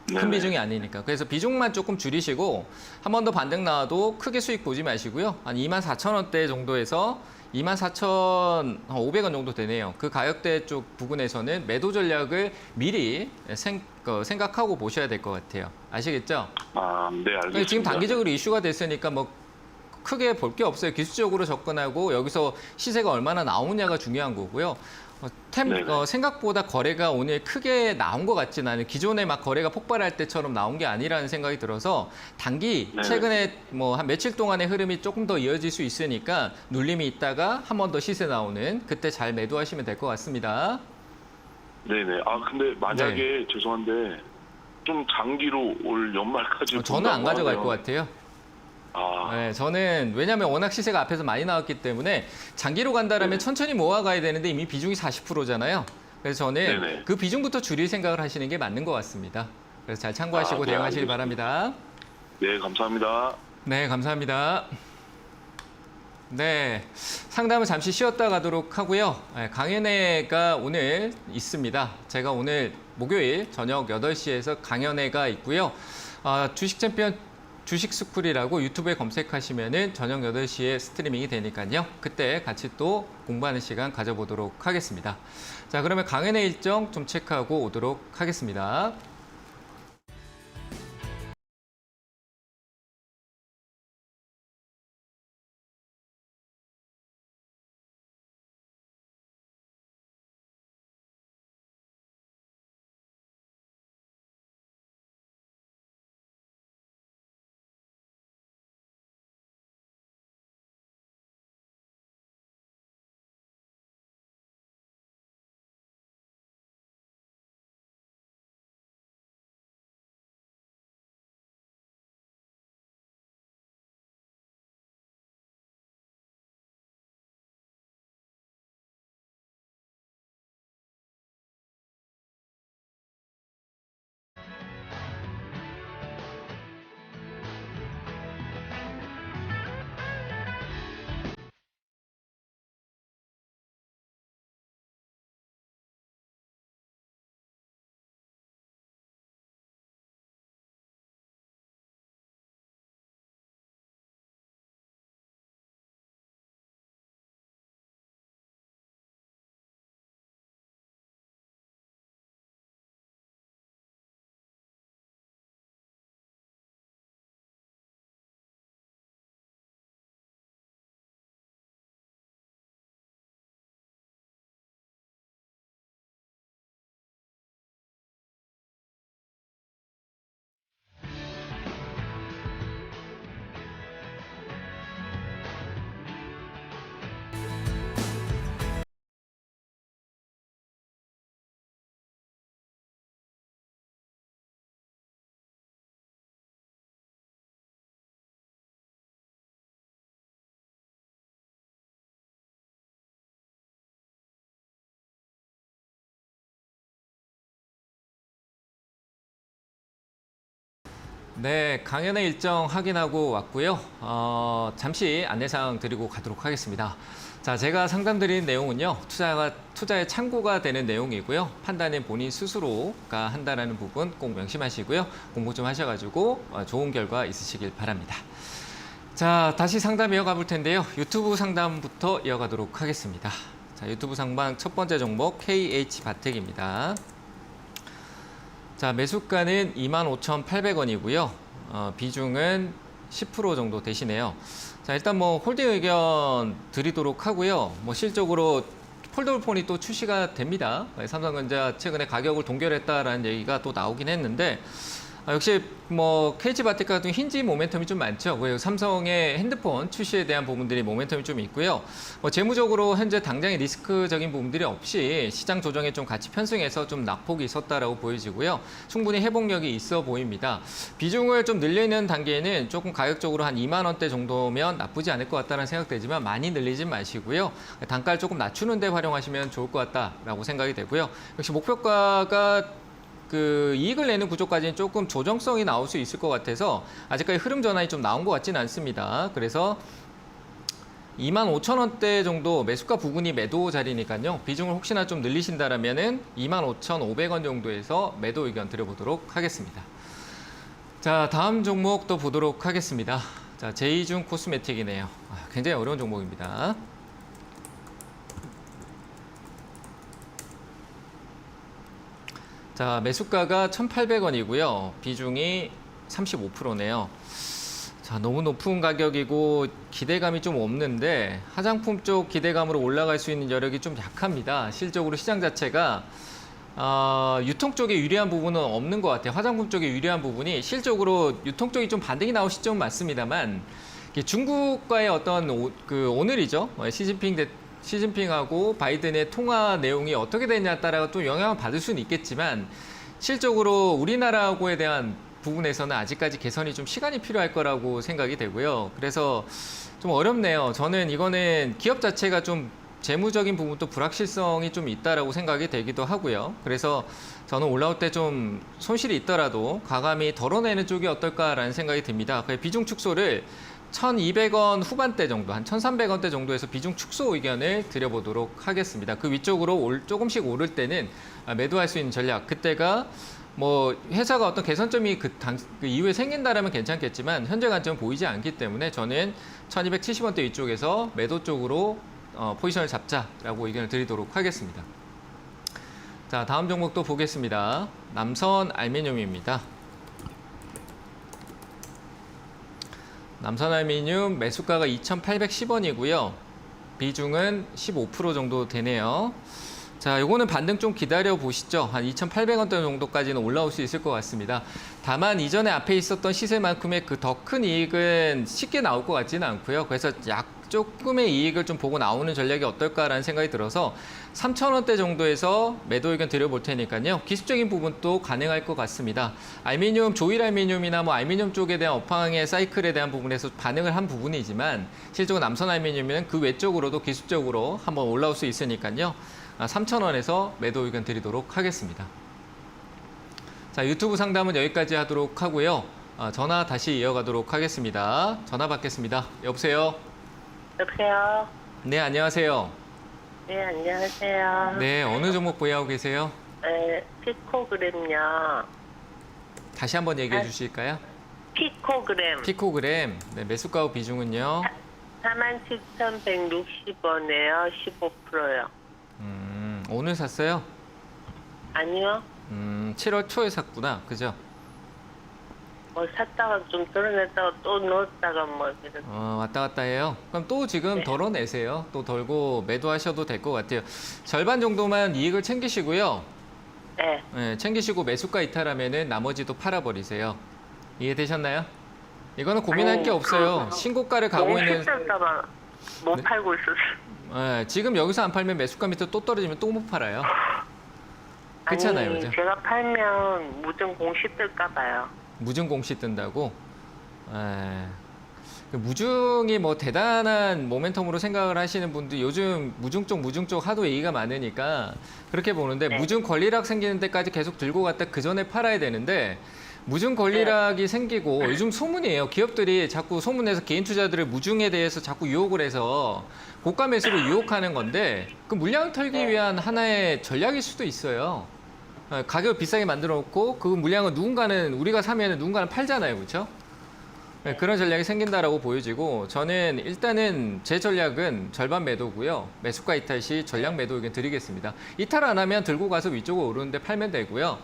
큰 네네. 비중이 아니니까. 그래서 비중만 조금 줄이시고 한 번 더 반등 나와도 크게 수익 보지 마시고요. 한 24,000원대 정도에서 24,500원 정도 되네요. 그 가격대 쪽 부근에서는 매도 전략을 미리 생각하고 보셔야 될 것 같아요. 아시겠죠? 아, 네, 알겠습니다. 지금 단기적으로 이슈가 됐으니까 뭐 크게 볼 게 없어요. 기술적으로 접근하고 여기서 시세가 얼마나 나오냐가 중요한 거고요. 네네. 생각보다 거래가 오늘 크게 나온 것 같지는 않아요. 기존에 막 거래가 폭발할 때처럼 나온 게 아니라는 생각이 들어서 단기 네네. 최근에 뭐 한 며칠 동안의 흐름이 조금 더 이어질 수 있으니까 눌림이 있다가 한 번 더 시세 나오는 그때 잘 매도하시면 될 것 같습니다. 네네. 아, 근데 만약에 네. 죄송한데 좀 장기로 올 연말까지 저는 안 본다고 가져갈 하면- 것 같아요. 아, 네, 저는 왜냐하면 워낙 시세가 앞에서 많이 나왔기 때문에 장기로 간다라면 네. 천천히 모아가야 되는데 이미 비중이 40%잖아요. 그래서 저는 네네. 그 비중부터 줄일 생각을 하시는 게 맞는 것 같습니다. 그래서 잘 참고하시고 네, 대응하시기 알겠습니다. 바랍니다. 네, 감사합니다. 네, 감사합니다. 네, 상담을 잠시 쉬었다 가도록 하고요. 네, 강연회가 오늘 있습니다. 제가 오늘 목요일 저녁 8시에서 강연회가 있고요. 주식 챔피언 주식 스쿨이라고 유튜브에 검색하시면은 저녁 8시에 스트리밍이 되니까요. 그때 같이 또 공부하는 시간 가져보도록 하겠습니다. 자, 그러면 강연회 일정 좀 체크하고 오도록 하겠습니다. 네, 강연의 일정 확인하고 왔고요. 잠시 안내사항 드리고 가도록 하겠습니다. 자, 제가 상담드린 내용은요, 투자의 참고가 되는 내용이고요. 판단은 본인 스스로가 한다는 부분 꼭 명심하시고요. 공부 좀 하셔가지고 좋은 결과 있으시길 바랍니다. 자, 다시 상담 이어가 볼 텐데요. 유튜브 상담부터 이어가도록 하겠습니다. 자, 유튜브 상방 첫 번째 종목 KH바텍입니다. 자, 매수가는 25,800원이고요. 비중은 10% 정도 되시네요. 자, 일단 뭐 홀딩 의견 드리도록 하고요. 뭐 실적으로 폴더블폰이 또 출시가 됩니다. 삼성전자 최근에 가격을 동결했다라는 얘기가 또 나오긴 했는데 역시 뭐 KG바텍 같은 힌지 모멘텀이 좀 많죠. 그리고 삼성의 핸드폰 출시에 대한 부분들이 모멘텀이 좀 있고요. 재무적으로 현재 당장의 리스크적인 부분들이 없이 시장 조정에 좀 같이 편승해서 좀 낙폭이 있었다라고 보여지고요. 충분히 회복력이 있어 보입니다. 비중을 좀 늘리는 단계에는 조금 가격적으로 한 2만 원대 정도면 나쁘지 않을 것 같다는 생각되지만 많이 늘리진 마시고요. 단가를 조금 낮추는 데 활용하시면 좋을 것 같다라고 생각이 되고요. 역시 목표가가 이익을 내는 구조까지는 조금 조정성이 나올 수 있을 것 같아서 아직까지 흐름 전환이 좀 나온 것 같지는 않습니다. 그래서 25,000원대 정도 매수가 부근이 매도 자리니까요. 비중을 혹시나 좀 늘리신다라면은 25,500원 정도에서 매도 의견 드려보도록 하겠습니다. 자, 다음 종목 또 보도록 하겠습니다. 자, 제이중 코스메틱이네요. 굉장히 어려운 종목입니다. 자, 매수가가 1,800원이고요. 비중이 35%네요. 자, 너무 높은 가격이고 기대감이 좀 없는데 화장품 쪽 기대감으로 올라갈 수 있는 여력이 좀 약합니다. 실적으로 시장 자체가 유통 쪽에 유리한 부분은 없는 것 같아요. 화장품 쪽에 유리한 부분이 실적으로 유통 쪽이 좀 반등이 나올 시점은 맞습니다만 중국과의 어떤 오늘이죠. 시진핑하고 바이든의 통화 내용이 어떻게 되냐에 따라 또 영향을 받을 수는 있겠지만 실적으로 우리나라하고에 대한 부분에서는 아직까지 개선이 좀 시간이 필요할 거라고 생각이 되고요. 그래서 좀 어렵네요. 저는 이거는 기업 자체가 좀 재무적인 부분도 불확실성이 좀 있다라고 생각이 되기도 하고요. 그래서 저는 올라올 때 좀 손실이 있더라도 과감히 덜어내는 쪽이 어떨까라는 생각이 듭니다. 비중 축소를 1,200원 후반대 정도, 한 1,300원대 정도에서 비중 축소 의견을 드려보도록 하겠습니다. 그 위쪽으로 조금씩 오를 때는 매도할 수 있는 전략, 그때가 뭐 회사가 어떤 개선점이 그 이후에 생긴다라면 괜찮겠지만 현재 관점은 보이지 않기 때문에 저는 1,270원대 위쪽에서 매도 쪽으로 포지션을 잡자라고 의견을 드리도록 하겠습니다. 자, 다음 종목도 보겠습니다. 남선 알미늄입니다. 남선 알미늄 매수가가 2,810원이고요. 비중은 15% 정도 되네요. 자, 요거는 반등 좀 기다려 보시죠. 한 2,800원대 정도까지는 올라올 수 있을 것 같습니다. 다만 이전에 앞에 있었던 시세만큼의 그 더 큰 이익은 쉽게 나올 것 같지는 않고요. 그래서 조금의 이익을 좀 보고 나오는 전략이 어떨까라는 생각이 들어서 3,000원대 정도에서 매도 의견 드려볼 테니까요. 기술적인 부분도 가능할 것 같습니다. 알미늄, 조일 알미늄이나 뭐 알미늄 쪽에 대한 업황의 사이클에 대한 부분에서 반응을 한 부분이지만 실제로 남선 알미늄은 그 외쪽으로도 기술적으로 한번 올라올 수 있으니까요. 3,000원에서 매도 의견 드리도록 하겠습니다. 자, 유튜브 상담은 여기까지 하도록 하고요. 전화 다시 이어가도록 하겠습니다. 전화 받겠습니다. 여보세요? 여보세요? 네, 안녕하세요. 네, 안녕하세요. 네, 어느 종목 보유하고 계세요? 네, 피코그램요. 다시 한번 얘기해 주실까요? 피코그램. 피코그램, 네, 매수가 비중은요? 47,160원에요. 15%요. 오늘 샀어요? 아니요. 7월 초에 샀구나, 그죠? 뭐 샀다가 좀 덜어냈다가 또 넣었다가 뭐 이렇게. 왔다 갔다 해요. 그럼 또 지금 네. 덜어내세요. 또 덜고 매도하셔도 될 것 같아요. 절반 정도만 이익을 챙기시고요. 네. 네, 챙기시고 매수가 이탈하면은 나머지도 팔아버리세요. 이해되셨나요? 이거는 고민할 게 없어요. 신고가를 가고 너무 있는. 힘들다가 못 네? 팔고 있었어요. 네, 지금 여기서 안 팔면 매수가 밑으로 또 떨어지면 또 못 팔아요. 그렇잖아요, 아니, 그죠? 제가 팔면 무슨 공시 뜰까 봐요. 무중 공시 뜬다고? 무중이 뭐 대단한 모멘텀으로 생각을 하시는 분들 요즘 무중 쪽 하도 얘기가 많으니까 그렇게 보는데 네. 무중 권리락 생기는 데까지 계속 들고 갔다 그 전에 팔아야 되는데 무중 권리락이 생기고 요즘 소문이에요. 기업들이 자꾸 소문내서 개인 투자들을 무중에 대해서 자꾸 유혹을 해서 고가 매수로 유혹하는 건데 그 물량을 털기 위한 하나의 전략일 수도 있어요. 가격을 비싸게 만들어 놓고 그 물량을 누군가는 우리가 사면 누군가는 팔잖아요. 그렇죠? 네, 그런 전략이 생긴다라고 보여지고 저는 일단은 제 전략은 절반 매도고요. 매수가 이탈 시 전략 매도 의견 드리겠습니다. 이탈 안 하면 들고 가서 위쪽으로 오르는데 팔면 되고요.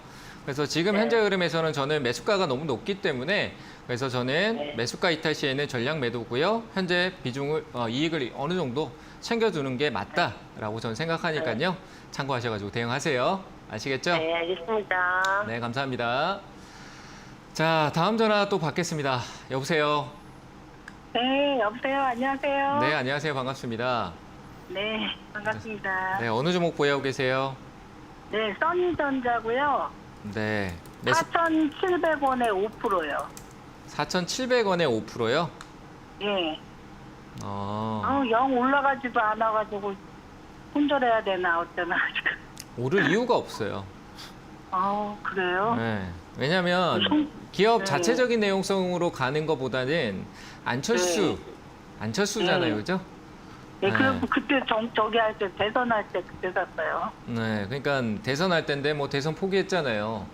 그래서 지금 현재 흐름에서는 저는 매수가가 너무 높기 때문에 그래서 저는 매수가 이탈 시에는 전략 매도고요. 현재 비중을 이익을 어느 정도 챙겨주는 게 맞다라고 저는 생각하니까요. 참고하셔가지고 대응하세요. 아시겠죠? 네, 알겠습니다. 네, 감사합니다. 자, 다음 전화 또 받겠습니다. 여보세요? 네, 여보세요. 안녕하세요. 네, 안녕하세요. 반갑습니다. 네, 반갑습니다. 네, 어느 종목 보유하고 계세요? 네, 써니전자고요. 네. 4,700원에 5%요. 4,700원에 5%요? 예. 어, 영 올라가지도 않아가지고 손절해야 되나 어쩌나 지금. 오를 이유가 없어요. 그래요? 네. 왜냐하면 기업 네. 자체적인 내용성으로 가는 것보다는 안철수잖아요, 네. 그죠? 예, 네. 그때 저기 할 때 대선할 때 그때 샀어요. 네, 그러니까 대선 할 때인데 뭐 대선 포기했잖아요.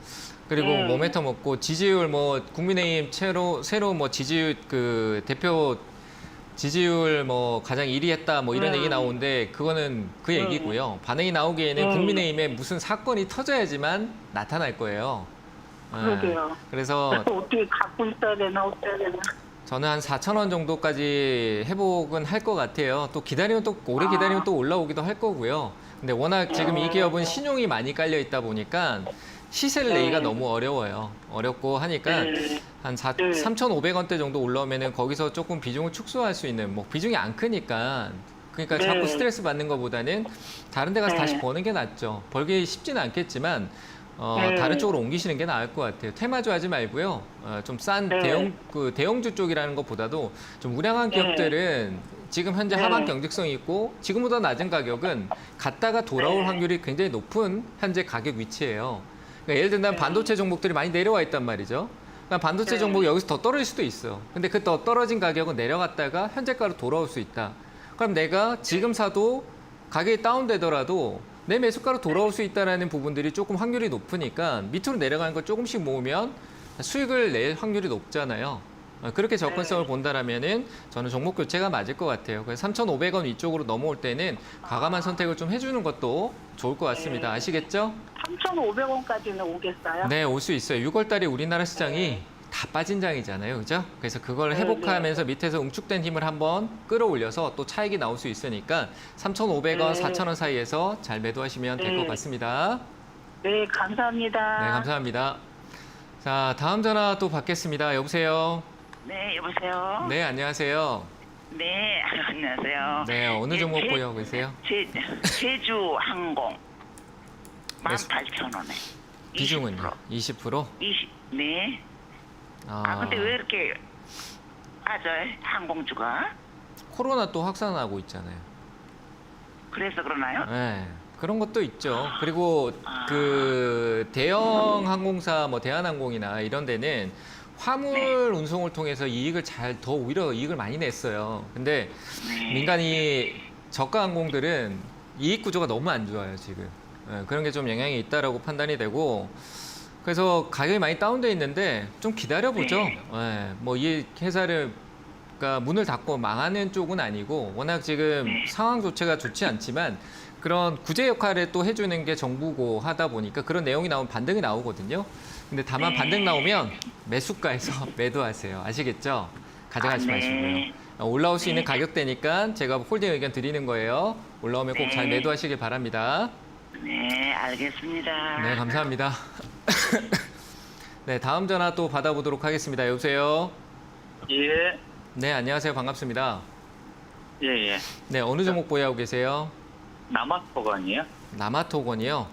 그리고 네. 모멘텀 없고 지지율 뭐 국민의힘 새로 뭐 지지율 그 대표 지지율 뭐 가장 1위 했다 뭐 이런 얘기 나오는데 그거는 그 얘기고요. 반응이 나오기에는 국민의힘에 무슨 사건이 터져야지만 나타날 거예요. 네. 그러게요. 그래서 어떻게 갖고 있어야 되나 어때야 되나. 저는 한 4,000원 정도까지 회복은 할 것 같아요. 또 기다리면 또 오래 기다리면 또 올라오기도 할 거고요. 근데 워낙 지금 이 기업은 신용이 많이 깔려 있다 보니까 시세를 내기가 너무 어려워요. 어렵고 하니까 한 3,500원대 정도 올라오면은 거기서 조금 비중을 축소할 수 있는 뭐 비중이 안 크니까 그러니까 자꾸 스트레스 받는 것보다는 다른 데 가서 다시 버는 게 낫죠. 벌기 쉽지는 않겠지만 다른 쪽으로 옮기시는 게 나을 것 같아요. 테마주 하지 말고요. 좀 싼 대형주 쪽이라는 것보다도 좀 우량한 기업들은 지금 현재 하방 경직성이 있고 지금보다 낮은 가격은 갔다가 돌아올 확률이 굉장히 높은 현재 가격 위치예요. 그러니까 예를 들면 반도체 종목들이 많이 내려와 있단 말이죠. 그러니까 반도체 종목이 여기서 더 떨어질 수도 있어. 근데 그 더 떨어진 가격은 내려갔다가 현재가로 돌아올 수 있다. 그럼 내가 지금 사도 가격이 다운되더라도 내 매수가로 돌아올 수 있다는 부분들이 조금 확률이 높으니까 밑으로 내려가는 걸 조금씩 모으면 수익을 낼 확률이 높잖아요. 그렇게 접근성을 본다라면은 저는 종목 교체가 맞을 것 같아요. 그래서 3,500원 위쪽으로 넘어올 때는 과감한 선택을 좀 해주는 것도 좋을 것 같습니다. 아시겠죠? 3,500원까지는 오겠어요? 네, 올 수 있어요. 6월 달에 우리나라 시장이 다 빠진 장이잖아요. 그죠? 그래서 그걸 회복하면서 밑에서 응축된 힘을 한번 끌어올려서 또 차익이 나올 수 있으니까 3,500원, 4,000원 사이에서 잘 매도하시면 될 것 같습니다. 네, 감사합니다. 네, 감사합니다. 자, 다음 전화 또 받겠습니다. 여보세요? 네, 여보세요? 네, 안녕하세요. 네, 안녕하세요. 네, 어느 종목 보유하고 계세요? 제주항공 18,000원에 비중은요? 20%? 20, 네. 근데 왜 이렇게 빠져요? 항공주가? 코로나 또 확산하고 있잖아요. 그래서 그러나요? 네, 그런 것도 있죠. 그리고 그 대형 항공사, 뭐 대한항공이나 이런 데는 화물 운송을 통해서 이익을 더 오히려 이익을 많이 냈어요. 근데 민간이 저가 항공들은 이익 구조가 너무 안 좋아요, 지금. 네, 그런 게 좀 영향이 있다라고 판단이 되고 그래서 가격이 많이 다운돼 있는데 좀 기다려보죠. 네, 뭐 이 회사를 그러니까 문을 닫고 망하는 쪽은 아니고 워낙 지금 상황 자체가 좋지 않지만 그런 구제 역할을 또 해주는 게 정부고 하다 보니까 그런 내용이 나오면 반등이 나오거든요. 근데 다만 반등 나오면 매수가에서 매도하세요. 아시겠죠? 가져가지 마시고요. 올라올 수 있는 가격대니까 제가 홀딩 의견 드리는 거예요. 올라오면 꼭 잘 매도하시길 바랍니다. 네, 알겠습니다. 네, 감사합니다. 네, 다음 전화 또 받아보도록 하겠습니다. 여보세요? 예, 네, 안녕하세요. 반갑습니다. 예. 네, 어느 종목 보유하고 계세요? 남아토건이요? 남아토건이요.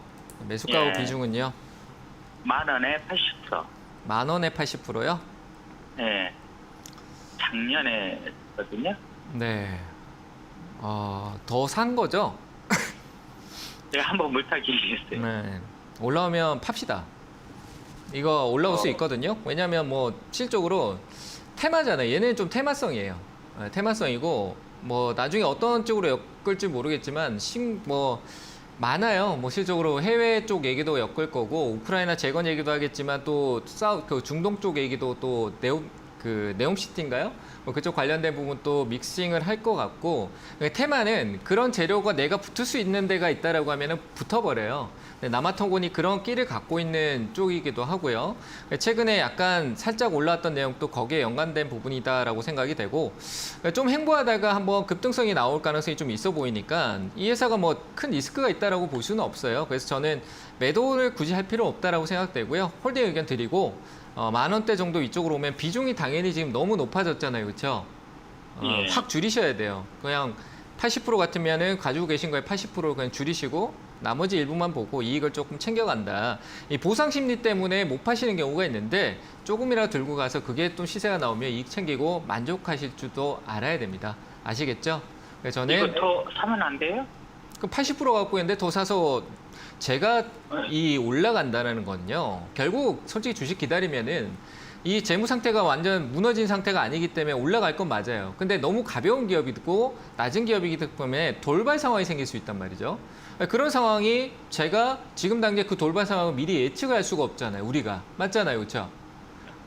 매수가하고 비중은요? 10,000원에 80%. 10,000원에 80%요? 예. 작년에 했거든요. 네. 더 산 거죠? 제가 한번 물타기 했어요. 네. 올라오면 팝시다. 이거 올라올 수 있거든요. 왜냐하면 뭐 실적으로 테마잖아요. 얘는 좀 테마성이에요. 네, 테마성이고 뭐 나중에 어떤 쪽으로 엮을지 모르겠지만 뭐 많아요. 뭐 실적으로 해외 쪽 얘기도 엮을 거고 우크라이나 재건 얘기도 하겠지만 또 그 중동 쪽 얘기도 또 네옴시티인가요? 뭐 그쪽 관련된 부분 또 믹싱을 할 것 같고 테마는 그런 재료가 내가 붙을 수 있는 데가 있다라고 하면은 붙어버려요. 남아통건이 그런 끼를 갖고 있는 쪽이기도 하고요. 최근에 약간 살짝 올라왔던 내용도 거기에 연관된 부분이다라고 생각이 되고 좀 횡보하다가 한번 급등성이 나올 가능성이 좀 있어 보이니까 이 회사가 뭐 큰 리스크가 있다라고 볼 수는 없어요. 그래서 저는 매도를 굳이 할 필요 없다라고 생각되고요. 홀딩 의견 드리고 10,000원대 정도 이쪽으로 오면 비중이 당연히 지금 너무 높아졌잖아요. 그렇죠? 확 줄이셔야 돼요. 그냥 80% 같으면은 가지고 계신 거에 80%를 그냥 줄이시고 나머지 일부만 보고 이익을 조금 챙겨간다. 이 보상 심리 때문에 못 파시는 경우가 있는데 조금이라도 들고 가서 그게 또 시세가 나오면 이익 챙기고 만족하실 줄도 알아야 됩니다. 아시겠죠? 그래서 저는 이거 더 사면 안 돼요? 그 80% 갖고 있는데 더 사서 제가 이 올라간다는 건요. 결국 솔직히 주식 기다리면은 이 재무 상태가 완전 무너진 상태가 아니기 때문에 올라갈 건 맞아요. 근데 너무 가벼운 기업이고 낮은 기업이기 때문에 돌발 상황이 생길 수 있단 말이죠. 그런 상황이 제가 지금 당장 그 돌발 상황을 미리 예측을 할 수가 없잖아요. 우리가. 맞잖아요. 그렇죠?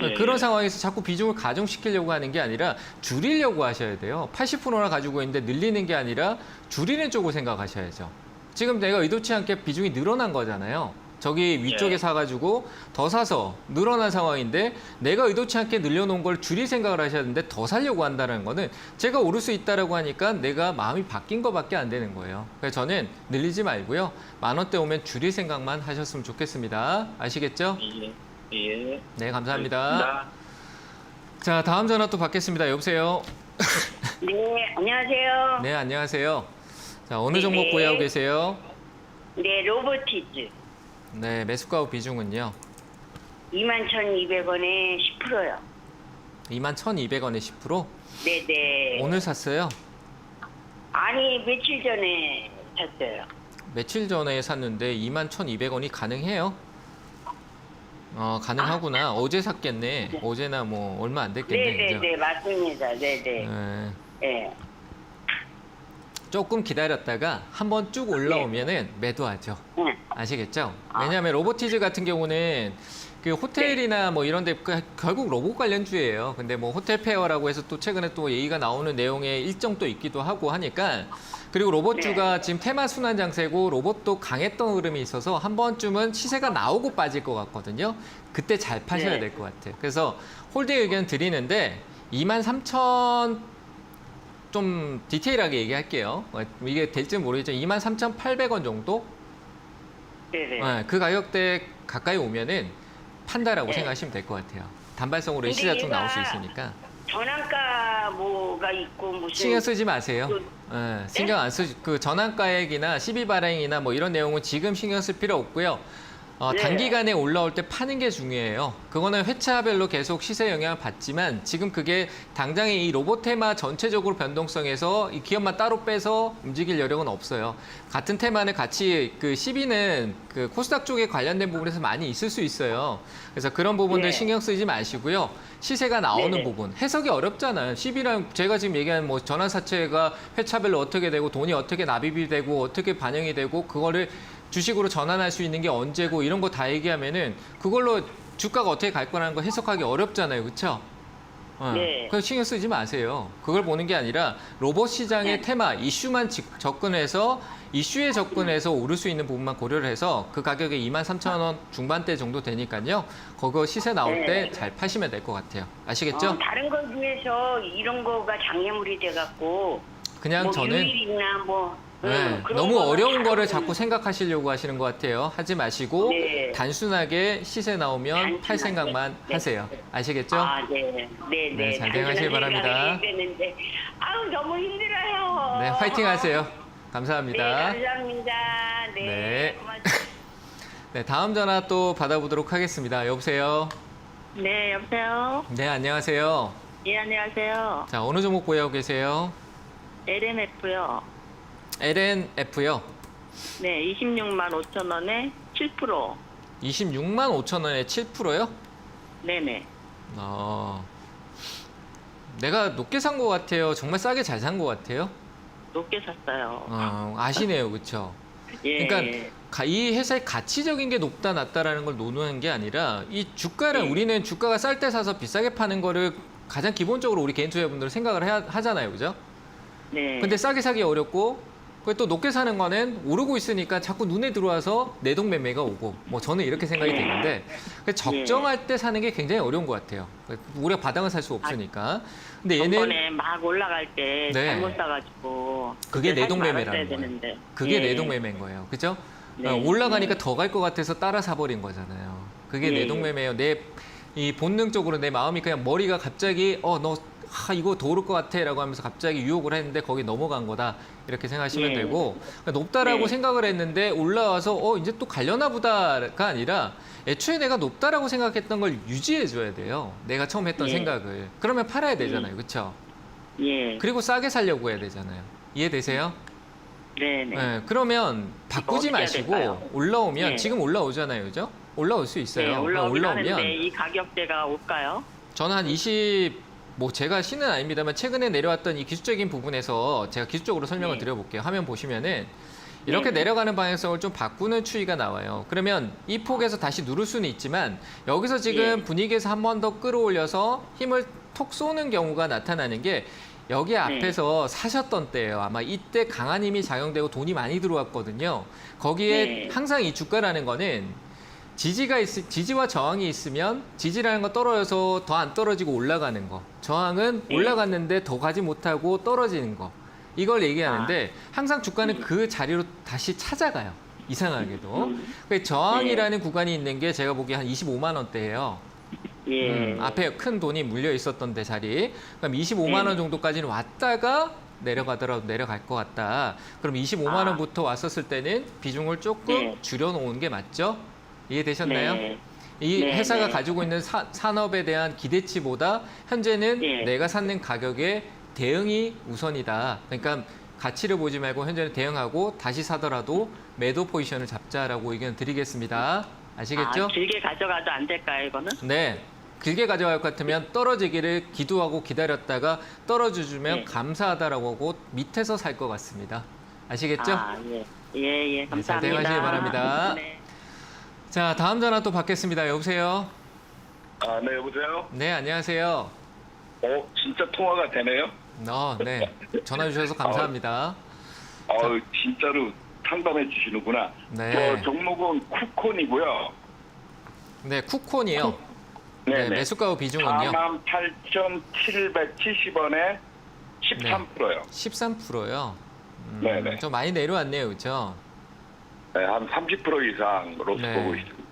예, 그런 예. 상황에서 자꾸 비중을 가중시키려고 하는 게 아니라 줄이려고 하셔야 돼요. 80%나 가지고 있는데 늘리는 게 아니라 줄이는 쪽으로 생각하셔야죠. 지금 내가 의도치 않게 비중이 늘어난 거잖아요. 저기 위쪽에 네. 사가지고 더 사서 늘어난 상황인데 내가 의도치 않게 늘려놓은 걸 줄일 생각을 하셔야 되는데 더 사려고 한다는 거는 제가 오를 수 있다라고 하니까 내가 마음이 바뀐 거밖에 안 되는 거예요. 그래서 저는 늘리지 말고요. 10,000원대 오면 줄일 생각만 하셨으면 좋겠습니다. 아시겠죠? 예. 예. 네, 감사합니다. 자, 다음 전화 또 받겠습니다. 여보세요? 네, 안녕하세요. 네, 안녕하세요. 자, 어느 네. 종목 보유하고 계세요? 네, 로보티즈. 네, 매수가 비중은요? 21,200원에 10%요. 21,200원에 10%? 네네. 오늘 샀어요? 아니, 며칠 전에 샀어요. 며칠 전에 샀는데 21,200원이 가능해요? 가능하구나. 어제 샀겠네. 어제나 뭐 얼마 안 됐겠네. 그죠? 네네네, 맞습니다. 네네. 네. 네. 조금 기다렸다가 한번 쭉 올라오면은 매도하죠. 응. 아시겠죠? 왜냐하면 로보티즈 같은 경우는 그 호텔이나 뭐 이런 데 결국 로봇 관련주예요. 근데 뭐 호텔 페어라고 해서 또 최근에 또 얘기가 나오는 내용의 일정도 있기도 하고 하니까 그리고 로봇주가 지금 테마 순환 장세고 로봇도 강했던 흐름이 있어서 한 번쯤은 시세가 나오고 빠질 것 같거든요. 그때 잘 파셔야 네. 될 것 같아요. 그래서 홀딩 의견 드리는데 23,000 좀 디테일하게 얘기할게요. 이게 될지 모르겠지만 23,800원 정도? 네네. 네, 그 가격대 가까이 오면은 판다라고 네. 생각하시면 될 것 같아요. 단발성으로 근데 일시자 좀 얘가 나올 수 있으니까 전환가 뭐가 있고 무슨 신경 쓰지 마세요. 그- 네, 신경 안 쓰지. 그 전환가액이나 시비 발행이나 뭐 이런 내용은 지금 신경 쓸 필요 없고요. 네. 단기간에 올라올 때 파는 게 중요해요. 그거는 회차별로 계속 시세 영향을 받지만 지금 그게 당장의 이 로봇 테마 전체적으로 변동성에서 이 기업만 따로 빼서 움직일 여력은 없어요. 같은 테마는 같이 그 시비는 그 코스닥 쪽에 관련된 부분에서 많이 있을 수 있어요. 그래서 그런 부분들 네. 신경 쓰지 마시고요. 시세가 나오는 네네. 부분, 해석이 어렵잖아요. 시비랑 제가 지금 얘기한 뭐 전환사채가 회차별로 어떻게 되고 돈이 어떻게 납입이 되고 어떻게 반영이 되고 그거를 주식으로 전환할 수 있는 게 언제고 이런 거 다 얘기하면은 그걸로 주가가 어떻게 갈 거라는 거 해석하기 어렵잖아요. 그렇죠? 네. 그래서 신경 쓰지 마세요. 그걸 보는 게 아니라 로봇 시장의 네. 테마, 이슈만 접근해서 이슈에 접근해서 오를 수 있는 부분만 고려를 해서 그 가격에 23,000원 중반대 정도 되니까요. 그거 시세 나올 때 네. 잘 파시면 될 것 같아요. 아시겠죠? 다른 거 중에서 이런 거가 장애물이 돼갖고 그냥 뭐 저는 유일이나 뭐 네, 그런 너무 거는 어려운 거를 다른- 자꾸 생각하시려고 하시는 것 같아요. 하지 마시고 네. 단순하게 시세 나오면 팔 단순하게. 생각만 네. 하세요. 아시겠죠? 네. 네, 잘 되시길 바랍니다. 아우 너무 힘들어요. 네, 화이팅 하세요. 감사합니다. 네, 감사합니다. 네. 네. 고맙습니다. 네, 다음 전화 또 받아보도록 하겠습니다. 여보세요? 네, 여보세요. 네, 안녕하세요. 예, 안녕하세요. 자, 어느 종목 보유하고 계세요? LMF요. LNF요. 네, 26만 5천 원에 7%. 26만 5천 원에 7%요? 네네. 내가 높게 산 것 같아요. 정말 싸게 잘 산 것 같아요. 높게 샀어요. 아시네요. 그렇죠? 예. 그러니까 이 회사의 가치적인 게 높다 낮다라는 걸 논하는 게 아니라 이 주가를 우리는 주가가 쌀 때 사서 비싸게 파는 거를 가장 기본적으로 우리 개인 투자자분들은 생각을 하잖아요. 그죠? 네. 근데 싸게 사기 어렵고 또 높게 사는 거는 오르고 있으니까 자꾸 눈에 들어와서 내동 매매가 오고 뭐 저는 이렇게 생각이 되는데 적정할 때 사는 게 굉장히 어려운 것 같아요. 우리가 바닥을 살 수 없으니까. 근데 얘는 전번에 막 올라갈 때 네. 잘못 사가지고 그게 그때 내동 사지 매매라는 말았어야 거예요. 되는데. 그게 예. 내동 매매인 거예요. 그죠? 네. 올라가니까 더 갈 것 같아서 따라 사버린 거잖아요. 그게 예. 내동 매매예요. 이 본능적으로 내 마음이 그냥 머리가 갑자기 이거 더 오를 것 같아 라고 하면서 갑자기 유혹을 했는데 거기 넘어간 거다 이렇게 생각하시면 예. 되고 그러니까 높다라고 네. 생각을 했는데 올라와서 이제 또 가려나 보다가 아니라 애초에 내가 높다라고 생각했던 걸 유지해 줘야 돼요. 내가 처음 했던 예. 생각을. 그러면 팔아야 되잖아요. 그렇죠? 예. 그리고 싸게 살려고 해야 되잖아요. 이해되세요? 네네. 네, 그러면 바꾸지 어떻게 해야 마시고 될까요? 올라오면 네. 지금 올라오잖아요. 그죠? 올라올 수 있어요. 네, 올라오긴 올라오면 하는데 이 가격대가 올까요? 저는 한 뭐 제가 신은 아닙니다만 최근에 내려왔던 이 기술적인 부분에서 제가 기술적으로 설명을 네. 드려볼게요. 화면 보시면은 이렇게 네. 내려가는 방향성을 좀 바꾸는 추이가 나와요. 그러면 이 폭에서 다시 누를 수는 있지만 여기서 지금 네. 분위기에서 한 번 더 끌어올려서 힘을 톡 쏘는 경우가 나타나는 게 여기 앞에서 사셨던 때예요. 아마 이때 강한 힘이 작용되고 돈이 많이 들어왔거든요. 거기에 네. 항상 이 주가라는 거는 지지와 저항이 있으면 지지라는 건 떨어져서 더 안 떨어지고 올라가는 거. 저항은 네. 올라갔는데 더 가지 못하고 떨어지는 거. 이걸 얘기하는데 항상 주가는 그 자리로 다시 찾아가요. 이상하게도. 그 저항이라는 구간이 있는 게 제가 보기에 한 25만 원대예요. 예. 앞에 큰 돈이 물려 있었던 데 자리. 그럼 25만 원 정도까지는 왔다가 내려가더라도 내려갈 것 같다. 그럼 25만 원부터 왔었을 때는 비중을 조금 네. 줄여놓은 게 맞죠? 이해되셨나요? 네. 이 네, 회사가 네. 가지고 있는 산업에 대한 기대치보다 현재는 네. 내가 찾는 가격에 대응이 우선이다. 그러니까 가치를 보지 말고 현재는 대응하고 다시 사더라도 매도 포지션을 잡자라고 의견 드리겠습니다. 아시겠죠? 아, 길게 가져가도 안 될까요, 이거는? 네. 길게 가져갈 것 같으면 떨어지기를 기도하고 기다렸다가 떨어져주면 네. 감사하다라고 하고 밑에서 살 것 같습니다. 아시겠죠? 아, 예, 잘 감사합니다. 대응하시기 바랍니다. 네. 자, 다음 전화 또 받겠습니다. 여보세요? 아, 네, 여보세요? 네, 안녕하세요. 진짜 통화가 되네요? 네. 전화 주셔서 감사합니다. 진짜로 상담해 주시는구나. 네. 저 종목은 쿠콘이고요. 네, 쿠콘이요. 네, 네네. 매수가 비중은요? 48,770원에 13%요. 13%요. 네네. 좀 많이 내려왔네요. 그렇죠? 네, 한 30% 이상 로스 네. 보고 있습니다.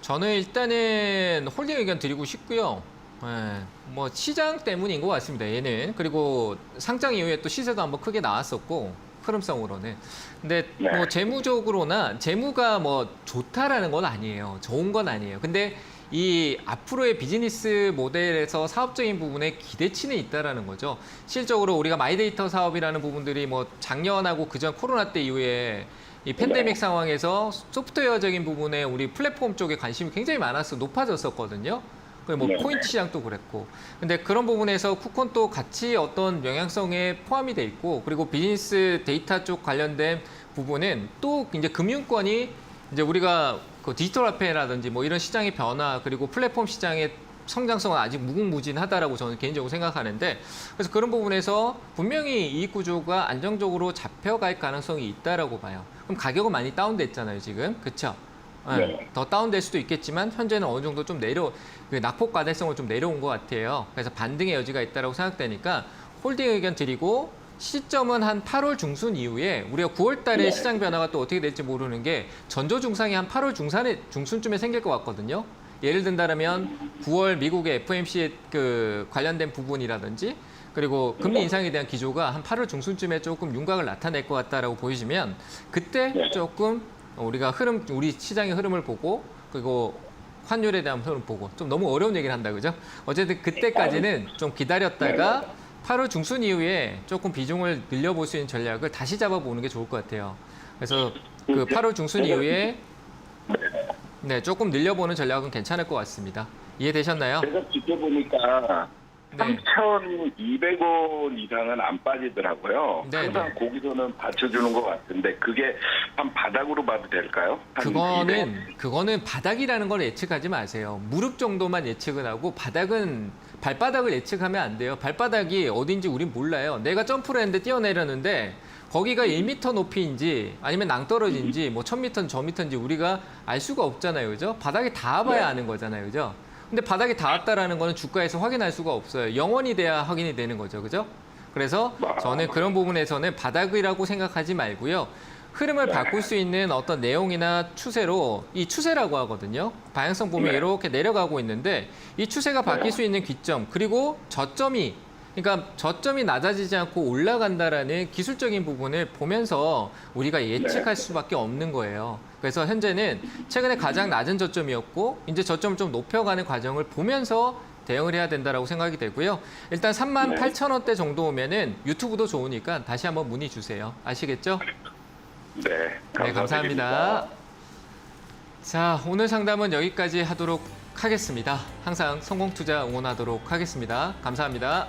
저는 일단은 홀딩 의견 드리고 싶고요. 네, 뭐 시장 때문인 것 같습니다. 얘는. 그리고 상장 이후에 또 시세도 한번 크게 나왔었고 흐름성으로는. 근데 네. 뭐 재무적으로나 재무가 뭐 좋다라는 건 아니에요. 좋은 건 아니에요. 근데 이 앞으로의 비즈니스 모델에서 사업적인 부분에 기대치는 있다라는 거죠. 실적으로 우리가 마이데이터 사업이라는 부분들이 뭐 작년하고 그전 코로나 때 이후에 이 팬데믹 상황에서 소프트웨어적인 부분에 우리 플랫폼 쪽에 관심이 굉장히 높아졌었거든요. 뭐 네. 코인 시장도 그랬고. 근데 그런 부분에서 쿠콘도 같이 어떤 영향성에 포함이 돼 있고, 그리고 비즈니스 데이터 쪽 관련된 부분은 또 이제 금융권이 이제 우리가 그 디지털 화폐라든지 뭐 이런 시장의 변화, 그리고 플랫폼 시장의 성장성은 아직 무궁무진하다라고 저는 개인적으로 생각하는데, 그래서 그런 부분에서 분명히 이익 구조가 안정적으로 잡혀갈 가능성이 있다라고 봐요. 그럼 가격은 많이 다운됐잖아요, 지금. 그렇죠? 네. 더 다운될 수도 있겠지만 현재는 어느 정도 좀 낙폭 가대성을 좀 내려온 것 같아요. 그래서 반등의 여지가 있다라고 생각되니까 홀딩 의견 드리고, 시점은 한 8월 중순 이후에 우리가 9월 달에 시장 변화가 또 어떻게 될지 모르는 게 전조 증상이 한 8월 중순쯤에 생길 것 같거든요. 예를 든다면 9월 미국의 FOMC 그 관련된 부분이라든지, 그리고 금리 인상에 대한 기조가 한 8월 중순쯤에 조금 윤곽을 나타낼 것 같다라고 보여지면, 그때 조금 우리가 우리 시장의 흐름을 보고, 그리고 환율에 대한 흐름 보고, 좀 너무 어려운 얘기를 한다, 그죠? 어쨌든 그때까지는 좀 기다렸다가 8월 중순 이후에 조금 비중을 늘려볼 수 있는 전략을 다시 잡아보는 게 좋을 것 같아요. 그래서 그 8월 중순 이후에 네, 조금 늘려보는 전략은 괜찮을 것 같습니다. 이해되셨나요? 제가 지켜보니까 네. 3,200원 이상은 안 빠지더라고요. 네, 항상 네. 거기서는 받쳐주는 것 같은데 그게 한 바닥으로 봐도 될까요? 한 200원? 그거는 바닥이라는 걸 예측하지 마세요. 무릎 정도만 예측을 하고, 발바닥을 예측하면 안 돼요. 발바닥이 어딘지 우린 몰라요. 내가 점프를 했는데 뛰어내렸는데 거기가 1m 높이인지 아니면 낭떠러지인지 뭐 1000m, 1000m인지 우리가 알 수가 없잖아요. 그죠? 바닥에 닿아봐야 아는 거잖아요. 그죠? 근데 바닥에 닿았다라는 거는 주가에서 확인할 수가 없어요. 영원이 돼야 확인이 되는 거죠. 그죠? 그래서 저는 그런 부분에서는 바닥이라고 생각하지 말고요. 흐름을 바꿀 수 있는 어떤 내용이나 추세로, 이 추세라고 하거든요. 방향성 보면 이렇게 내려가고 있는데, 이 추세가 바뀔 수 있는 기점, 그리고 저점이 낮아지지 않고 올라간다라는 기술적인 부분을 보면서 우리가 예측할 수밖에 없는 거예요. 그래서 현재는 최근에 가장 낮은 저점이었고, 이제 저점을 좀 높여가는 과정을 보면서 대응을 해야 된다라고 생각이 되고요. 일단 38,000원대 정도 오면은 유튜브도 좋으니까 다시 한번 문의 주세요. 아시겠죠? 네, 네, 감사합니다. 자, 오늘 상담은 여기까지 하도록 하겠습니다. 항상 성공 투자 응원하도록 하겠습니다. 감사합니다.